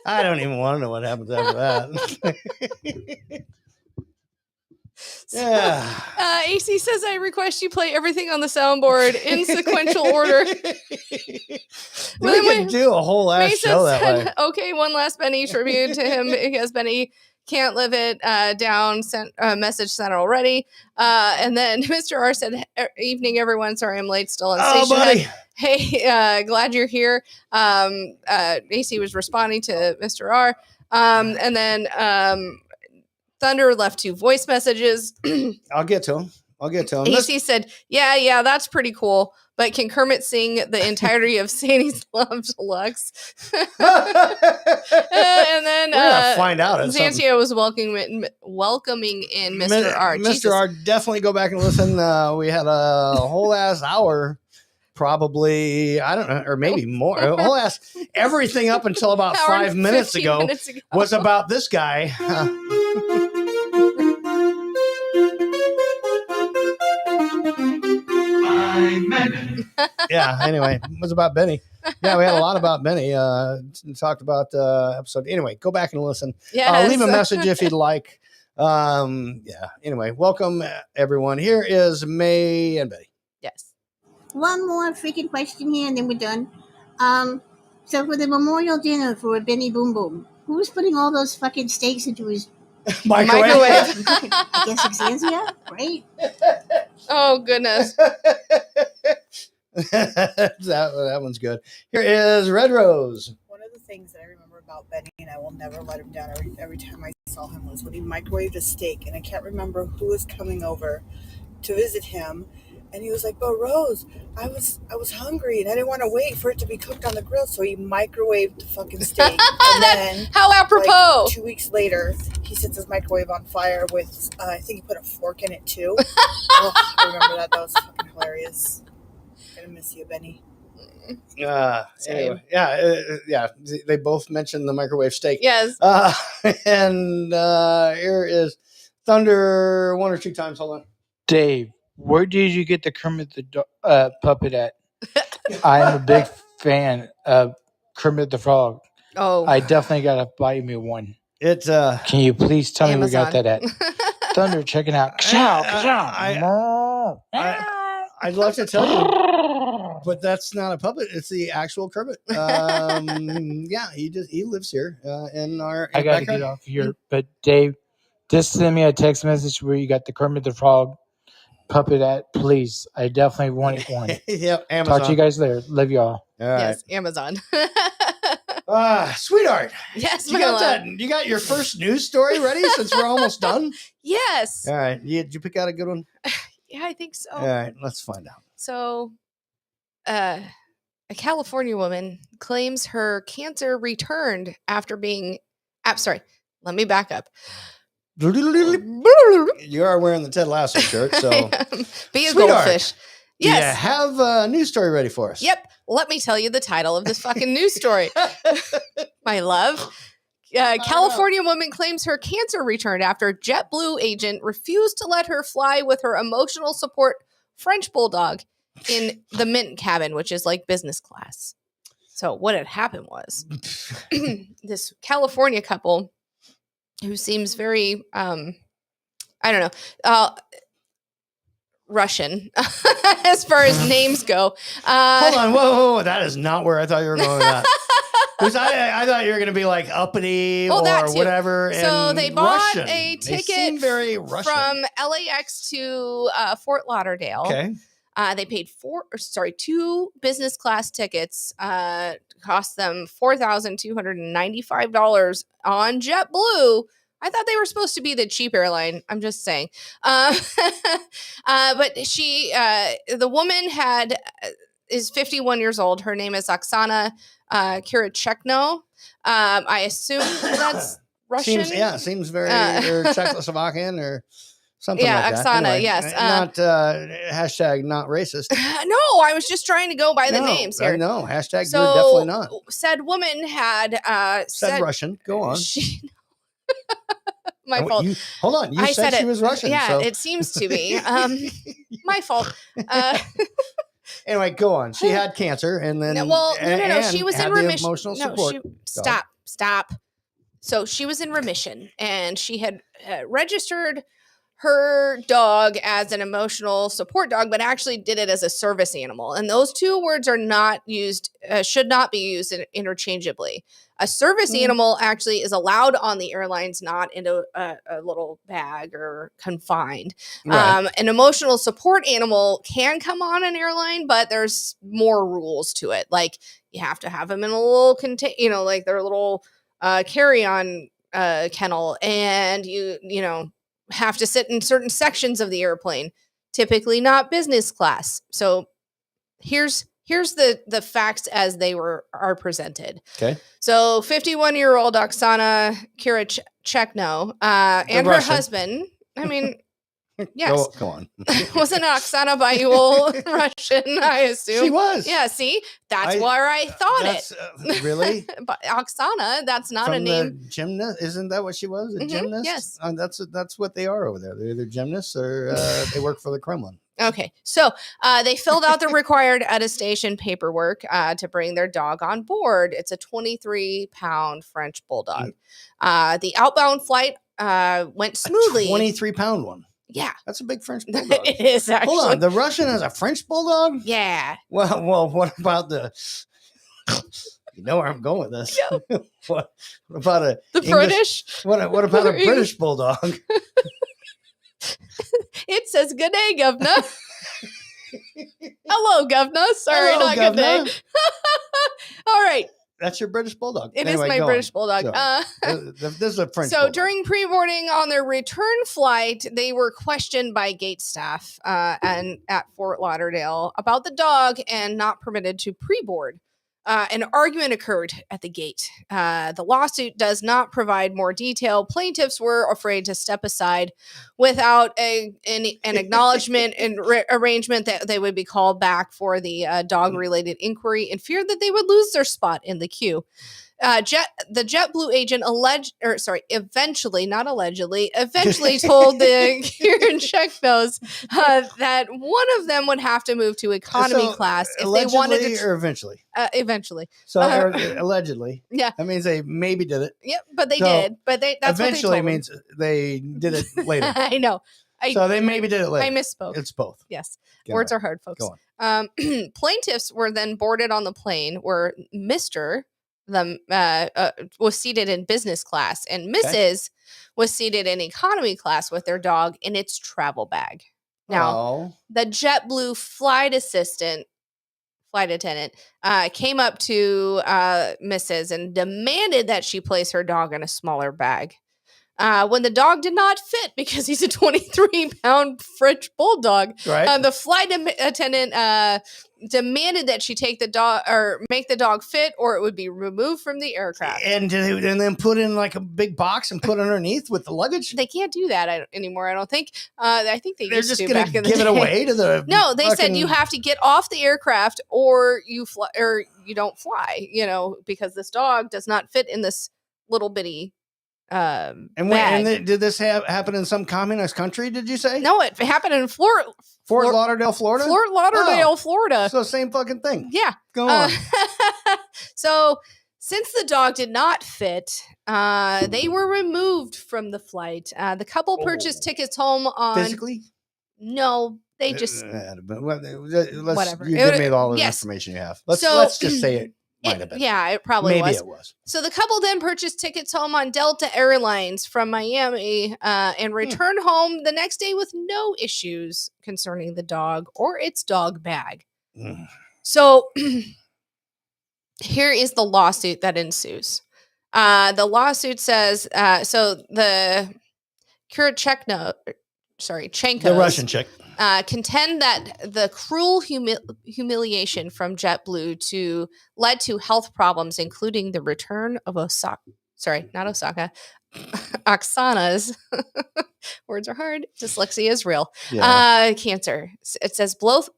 I don't even want to know what happens after that. Yeah. AC says I request you play everything on the soundboard in sequential order. We can do a whole ass show that way. Okay, one last Benny tribute to him because Benny can't live it down. Sent a message sent already. And then Mr. R said, "Evening, everyone. Sorry, I'm late. Still on station." Buddy. Hey, glad you're here. AC was responding to Mr. R. And then Thunder left 2 voice messages. I'll get to him. AC said, yeah, that's pretty cool. But can Kermit sing the entirety of Sandy's Love Deluxe? And then we're gonna find out. Xantia was welcoming in Mr. R. Mr. R, definitely go back and listen. We had a whole ass hour. Probably, I don't know, or maybe more. A whole ass everything up until about 5 minutes ago was about this guy. Yeah, anyway, it was about Benny. Yeah, we had a lot about Benny. Talked about episode. Anyway, go back and listen. Yes. Leave a message if you'd like. Yeah, anyway, welcome everyone. Here is May and Betty. Yes. One more freaking question here, and then we're done. So for the memorial dinner for Benny Boom Boom, who's putting all those fucking steaks into his microwave? I guess it's Xantia, right? Oh goodness. that one's good. Here is Red Rose. One of the things that I remember about Benny, and I will never let him down every time I saw him, was when he microwaved a steak, and I can't remember who was coming over to visit him. And he was like, "But Rose, I was hungry and I didn't want to wait for it to be cooked on the grill, so he microwaved the fucking steak." And then, how apropos! Like, 2 weeks later, he sets his microwave on fire with, I think he put a fork in it too. Oh, I remember that. That was fucking hilarious. Gonna miss you, Benny. Anyway, yeah. They both mentioned the microwave steak. Yes. And here is Thunder 1 or 2 times. Hold on. Dave, where did you get the Kermit the puppet at? I'm a big fan of Kermit the Frog. Oh, I definitely gotta buy me one. It's Can you please tell me where you got Amazon. that at? Thunder, checking out. I'd love to tell you, but that's not a puppet. It's the actual Kermit. Yeah, he lives here in our. I gotta get off here, but Dave, just send me a text message where you got the Kermit the Frog puppet at, please. I definitely want one. Yep, Amazon. Talk to you guys later. Love y'all. All right. Yes, Amazon. Sweetheart. Yes, you got that. You got your first news story ready since we're almost done. Yes. All right. Did you pick out a good one? Yeah, I think so. All right. Let's find out. So, a California woman claims her cancer returned after being. Sorry, let me back up. You are wearing the Ted Lasso shirt, so be a Sweetheart, goldfish. do you Yes. have a news story ready for us? Yep. Let me tell you the title of this fucking news story. My love. California woman claims her cancer returned after JetBlue agent refused to let her fly with her emotional support French bulldog in the Mint cabin, which is like business class. So what had happened was this California couple who seems very, I don't know, Russian as far as names go. Hold on. Whoa. That is not where I thought you were going with that. Because I thought you were going to be like uppity or whatever. So they bought Russian. a They ticket seem very Russian. from LAX to Fort Lauderdale. Okay. They paid 2 business class tickets. Cost them $4,295 on JetBlue I thought they were supposed to be the cheap airline. I'm just saying. But the woman is 51 years old. Her name is Oksana Kirachekno. I assume that's Russian. Seems very or Czechoslovakian or something like that. Oksana, Anyway, yes. Not hashtag not racist. No, I was just trying to go by the names here. No, hashtag So, you're definitely not. Said woman had said Russian. Go on. My fault. Hold on. You said she was Russian. Yeah, so. it seems to be. My fault. Anyway, go on. She had cancer, and then no. She was in remission. Emotional support. Stop. So she was in remission, and she had registered her dog as an emotional support dog, but actually did it as a service animal. And those two words are not used, should not be used interchangeably. A service animal actually is allowed on the airlines, not in a little bag or confined. Right. An emotional support animal can come on an airline, but there's more rules to it. Like you have to have them in a little like their little carry-on kennel, and you have to sit in certain sections of the airplane, typically not business class. So here's the facts as they are presented. Okay. So 51-year-old Oksana Kirachekno and her husband, I mean, yes. Go on. Wasn't Oksana Bayul Russian, I assume? She was. Yeah, see? That's where I thought it. Really? But Oksana, that's not From a name. The gymnast? Isn't that what she was? A gymnast? Yes. That's what they are over there. They're either gymnasts or they work for the Kremlin. Okay, so they filled out the required attestation paperwork to bring their dog on board. It's a 23-pound French bulldog. The outbound flight went smoothly. 23-pound one. Yeah. That's a big French bulldog. It is, actually. Hold on. The Russian has a French bulldog? Yeah. Well, what about the... You know where I'm going with this. No. What about the British? What about a British bulldog? It says, "Good day, governor." Hello, governor. Sorry, Hello, not governor. good day. All right. That's your British bulldog. It is my British bulldog. This is a French So bulldog. during pre-boarding on their return flight, they were questioned by gate staff and at Fort Lauderdale about the dog and not permitted to pre-board. An argument occurred at the gate. The lawsuit does not provide more detail. Plaintiffs were afraid to step aside without an acknowledgement and arrangement that they would be called back for the dog-related inquiry and feared that they would lose their spot in the queue. The JetBlue agent eventually told the Kiracheknos that one of them would have to move to economy class if they wanted to. Or eventually. Eventually. So allegedly. Yeah. That means they maybe did it. Yep, but they did. But that's eventually what they told means they did it later. I know. So they maybe did it later. I misspoke. It's both. Yes. Got Words it. are hard, folks. Go on. Plaintiffs were then boarded on the plane where Mr. Was seated in business class and Mrs. was seated in economy class with their dog in its travel bag. Now, the JetBlue flight attendant came up to Mrs. and demanded that she place her dog in a smaller bag. When the dog did not fit because he's a 23-pound French bulldog, right. The flight attendant demanded that she take the dog or make the dog fit, or it would be removed from the aircraft. And then put in like a big box and put underneath with the luggage. They can't do that anymore. I don't think. I think They're used just to going back in to the give it day. away to the. No, they said you have to get off the aircraft or you fly or you don't fly. Because this dog does not fit in this little bitty. And did this happen in some communist country? Did you say? No, it happened in Fort Lauderdale, Florida. Fort Lauderdale, Florida. So same fucking thing. Yeah. Go on. So since the dog did not fit, they were removed from the flight. The couple purchased tickets home on physically. No, they just whatever. You give me all the information you have. Let's just say it. It probably Maybe was. it was. So the couple then purchased tickets home on Delta Airlines from Miami and returned home the next day with no issues concerning the dog or its dog bag. So here is the lawsuit that ensues. The lawsuit says so the Chenkos, The Russian chick. Contend that the cruel humiliation from JetBlue led to health problems, including the return of Oksana's words are hard. Dyslexia is real. Yeah. Cancer. It says both.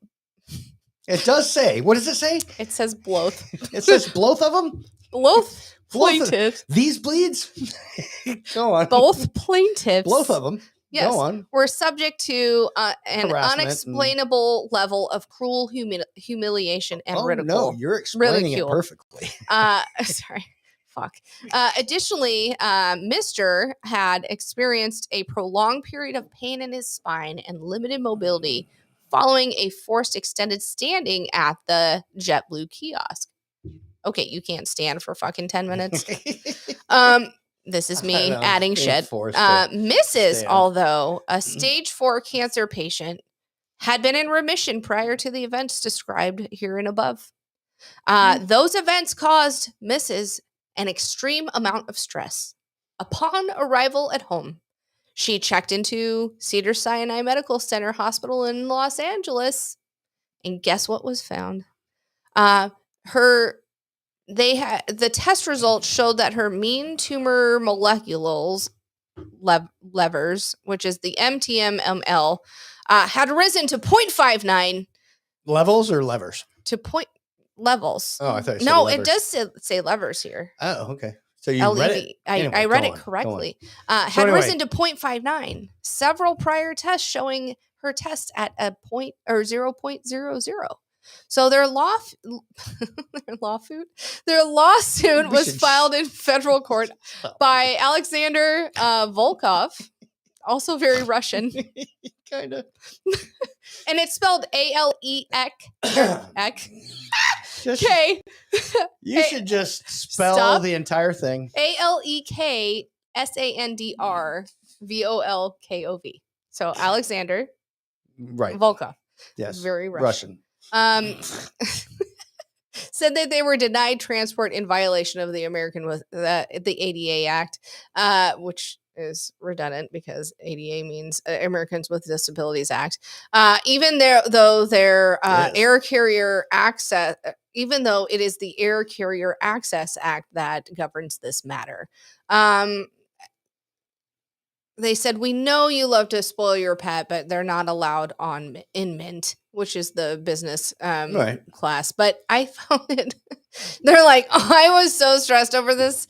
It does say. What does it say? It says both. It says both of them. Both plaintiffs. These bleeds. Go on. Both plaintiffs. Both of them. Yes, Go on. were subject to an Harassment unexplainable level of cruel humiliation and Oh ridicule. no, you're explaining Ridicule. it perfectly. Sorry. Fuck. Additionally, Mr. had experienced a prolonged period of pain in his spine and limited mobility following a forced extended standing at the JetBlue kiosk. Okay, you can't stand for fucking 10 minutes. This is me adding shit. Mrs., although a stage 4 cancer patient, had been in remission prior to the events described here and above. Those events caused Mrs. an extreme amount of stress. Upon arrival at home, she checked into Cedars-Sinai Medical Center Hospital in Los Angeles, and guess what was found? The test results showed that her mean tumor molecules levers, which is the MTMML, had risen to 0.59 Levels or levers? to levels. Oh, I thought you said No, levers. it does say levers here. Oh, okay. So you read it. Anyway, I read go it on, go correctly. on. Had risen to 0.59. Several prior tests showing her test at a 0.00. So their lawsuit was filed in federal court by Alexander Volkov, also very Russian. Kind of. And it's spelled ALEK. K. You should just spell Stop. the entire thing. ALEKSANDRVOLKOV. So Alexander Right. Volkov. Yes. Very Russian. Said that they were denied transport in violation of the the ADA Act, which is redundant because ADA means Americans with Disabilities Act. Even though their air carrier access, even though it is the Air Carrier Access Act that governs this matter. They said, we know you love to spoil your pet, but they're not allowed in Mint, which is the business class. But I found it. They're like, I was so stressed over this.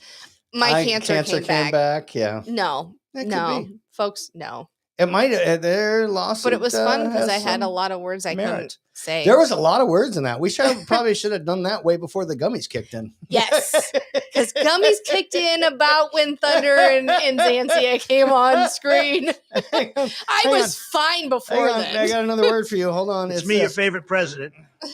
My cancer came back. Yeah. No, That could no, be. folks, no. It might. Their lawsuit. But it was fun because I has had a some lot of words I couldn't merit. say. There was a lot of words in that. We probably should have done that way before the gummies kicked in. Yes, because gummies kicked in about when Thunder and Xansia came on screen. I was fine before then. I got another word for you. Hold on. It's me, your favorite president.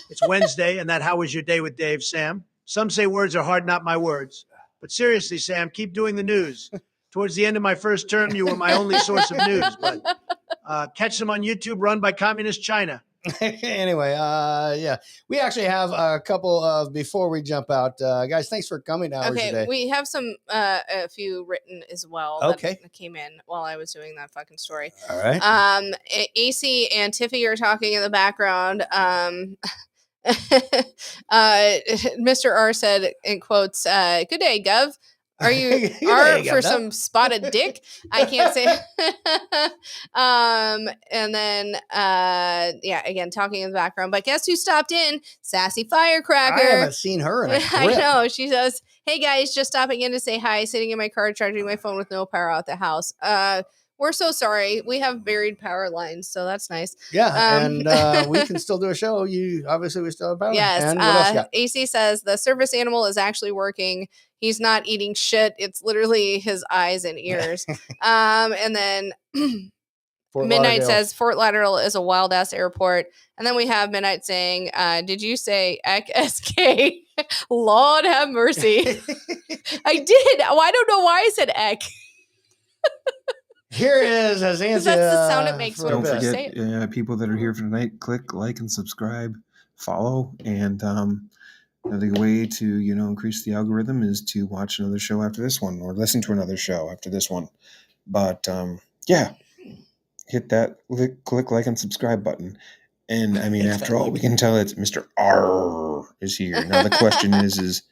It's Wednesday, and that How Was Your Day with Dave, Sam. Some say words are hard, not my words. But seriously, Sam, keep doing the news. Towards the end of my first term, you were my only source of news. But catch them on YouTube, run by Communist China. Anyway, yeah, we actually have a couple of before we jump out, guys. Thanks for coming out Okay, today. we have a few written as well. Okay. That came in while I was doing that fucking story. All right. AC and Tiffy are talking in the background. Mr. R said in quotes, "Good day, Gov. Are you are for some spotted dick?" I can't say. And then yeah, again talking in the background. But guess who stopped in? Sassy Firecracker. I haven't seen her in a grip. I know. She says, "Hey guys, just stopping in to say hi. Sitting in my car charging my phone with no power out the house. We're so sorry. We have buried power lines, so that's nice." Yeah, and we can still do a show. We still have power. Yes. And what else you got? AC says the service animal is actually working. He's not eating shit. It's literally his eyes and ears. And then Midnight says Fort Lauderdale is a wild ass airport. And then we have Midnight saying, "Did you say EK? Lord have mercy." I did. Well, I don't know why I said EK. Here is Azanthia. That's the sound it makes when Don't you say forget, it. people that are here for tonight, click like and subscribe, follow, and Another way to, increase the algorithm is to watch another show after this one or listen to another show after this one. But yeah, hit that click like and subscribe button. And I mean, after all, we can tell it's Mr. R is here. Now the question is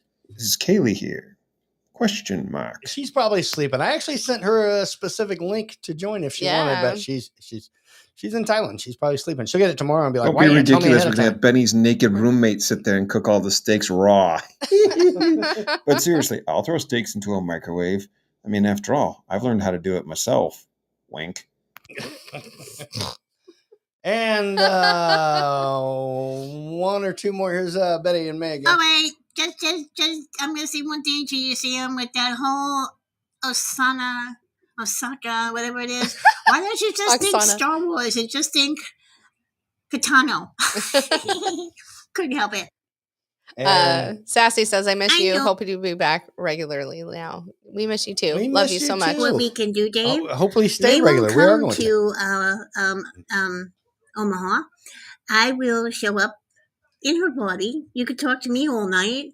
Kaylee here? Question mark. She's probably sleeping. I actually sent her a specific link to join if she wanted, but she's in Thailand. She's probably sleeping. She'll get it tomorrow and be like, Don't be ridiculous. We're going to have Benny's naked roommate sit there and cook all the steaks raw. But seriously, I'll throw steaks into a microwave. I mean, after all, I've learned how to do it myself. Wink. And one or two more. Here's Betty and Meg. Oh, wait. Just, I'm going to say one thing to you, Sam, with that whole Osaka, whatever it is. Why don't you just think Star Wars and just think Katano? Couldn't help it. Sassy says, I miss you. Hope you'll be back regularly now. We miss you too. Love you so much. What we can do, Dave? Hopefully stay regular. We are going to Omaha. I will show up in her body. You could talk to me all night.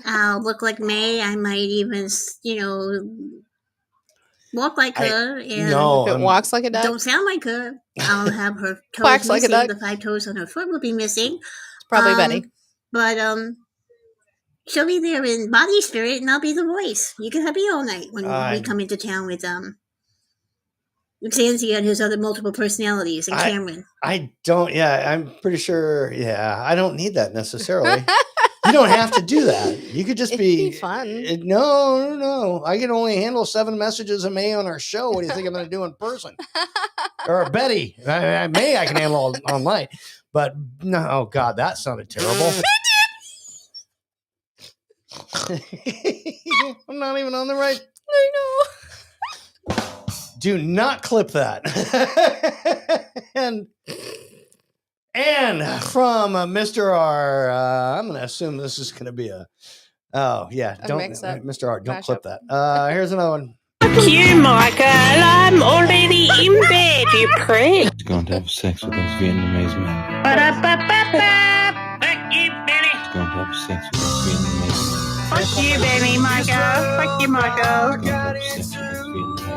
I'll look like May. I might even, walk like her. And if it walks like a duck. Don't sound like her. I'll have her toes Quacks missing. like a duck. The 5 toes on her foot will be missing. It's probably Betty. But she'll be there in body spirit, and I'll be the voice. You can have me all night when we come into town with Zanzi and his other multiple personalities, and Cameron. I don't. Yeah, I'm pretty sure. Yeah, I don't need that necessarily. You don't have to do that. You could just be fun. No. I can only handle 7 messages a May on our show. What do you think I'm going to do in person? Or Betty, May I can handle all online, but no. Oh God, that sounded terrible. I'm not even on the right. I know. Do not clip that. and from Mr. R, I'm going to assume this is going to be a. Oh yeah, don't Mr. R, don't clip that. Here's another one. Fuck you, Michael. I'm already in bed, you prick. He's going to have sex with those Vietnamese men. Fuck you, Benny. He's going to have sex with those Vietnamese men. Fuck you, Benny, Michael. Fuck you, Michael. He's going to have sex with those Vietnamese men.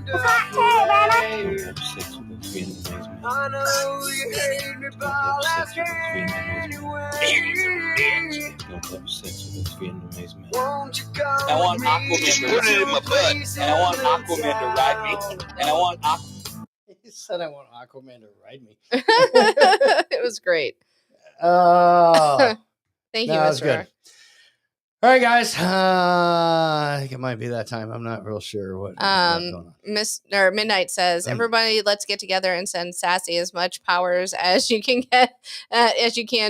Fuck you, Benny. He's going to have sex with those Vietnamese men. I know you hate me, but I'll ask you anyway. He's going to have sex with those Vietnamese men. Won't you come I want Aquaman to put it in my butt. And I want Aquaman to ride me. And I want He said I want Aquaman to ride me. It was great. Oh. Thank you, that was Mr. good. R. All right, guys. I think it might be that time. I'm not real sure what. Midnight says, everybody, let's get together and send Sassy as much powers as you can get.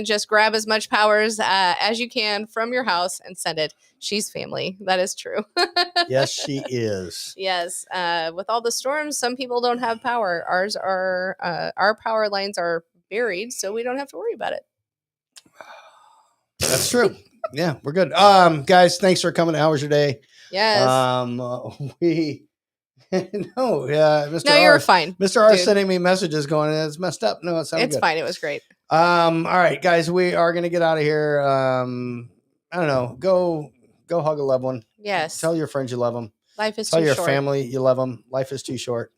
Just grab as much powers as you can from your house and send it. She's family. That is true. Yes, she is. Yes. With all the storms, some people don't have power. Ours are our power lines are buried, so we don't have to worry about it. That's true. Yeah, we're good. Guys, thanks for coming. How was your day? Yes. Mr. No, R, you're fine. Mr. R dude. sending me messages going, it's messed up. No, it's It's fine. It was great. All right, guys, we are gonna get out of here. I don't know. Go hug a loved one. Yes. Tell your friends you love them. Life is Tell too your short. family you love them. Life is too short.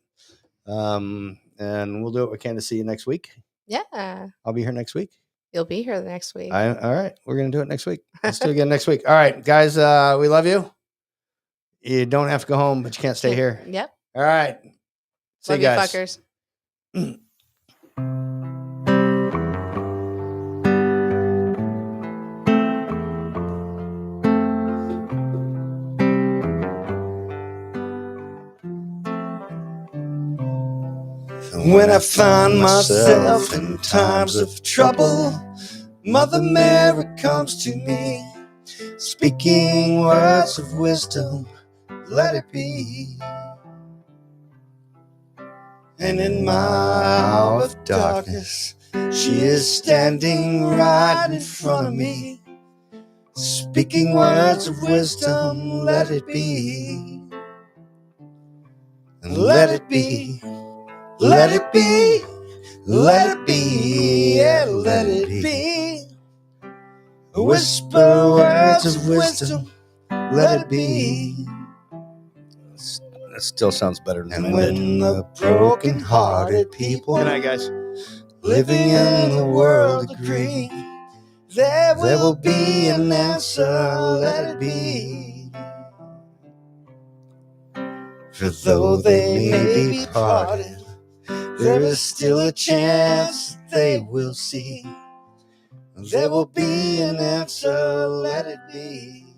And we'll do what we can to see you next week. Yeah. I'll be here next week. You'll be here next week. All right. We're going to do it next week. Let's do it again next week. All right, guys. We love you. You don't have to go home, but you can't stay here. Yep. All right. See Love you you, guys. fuckers. When I find myself in times of trouble, Mother Mary comes to me, speaking words of wisdom, let it be. And in my hour of darkness, she is standing right in front of me, speaking words of wisdom, let it be. And let it be. Let it be, let it be, yeah, let it be. Whisper words of wisdom, let it be. That still sounds better than And when the broken-hearted people, good night, guys, living in the world agree, there will be an answer, let it be. For though they may be parted, there is still a chance they will see. There will be an answer, let it be.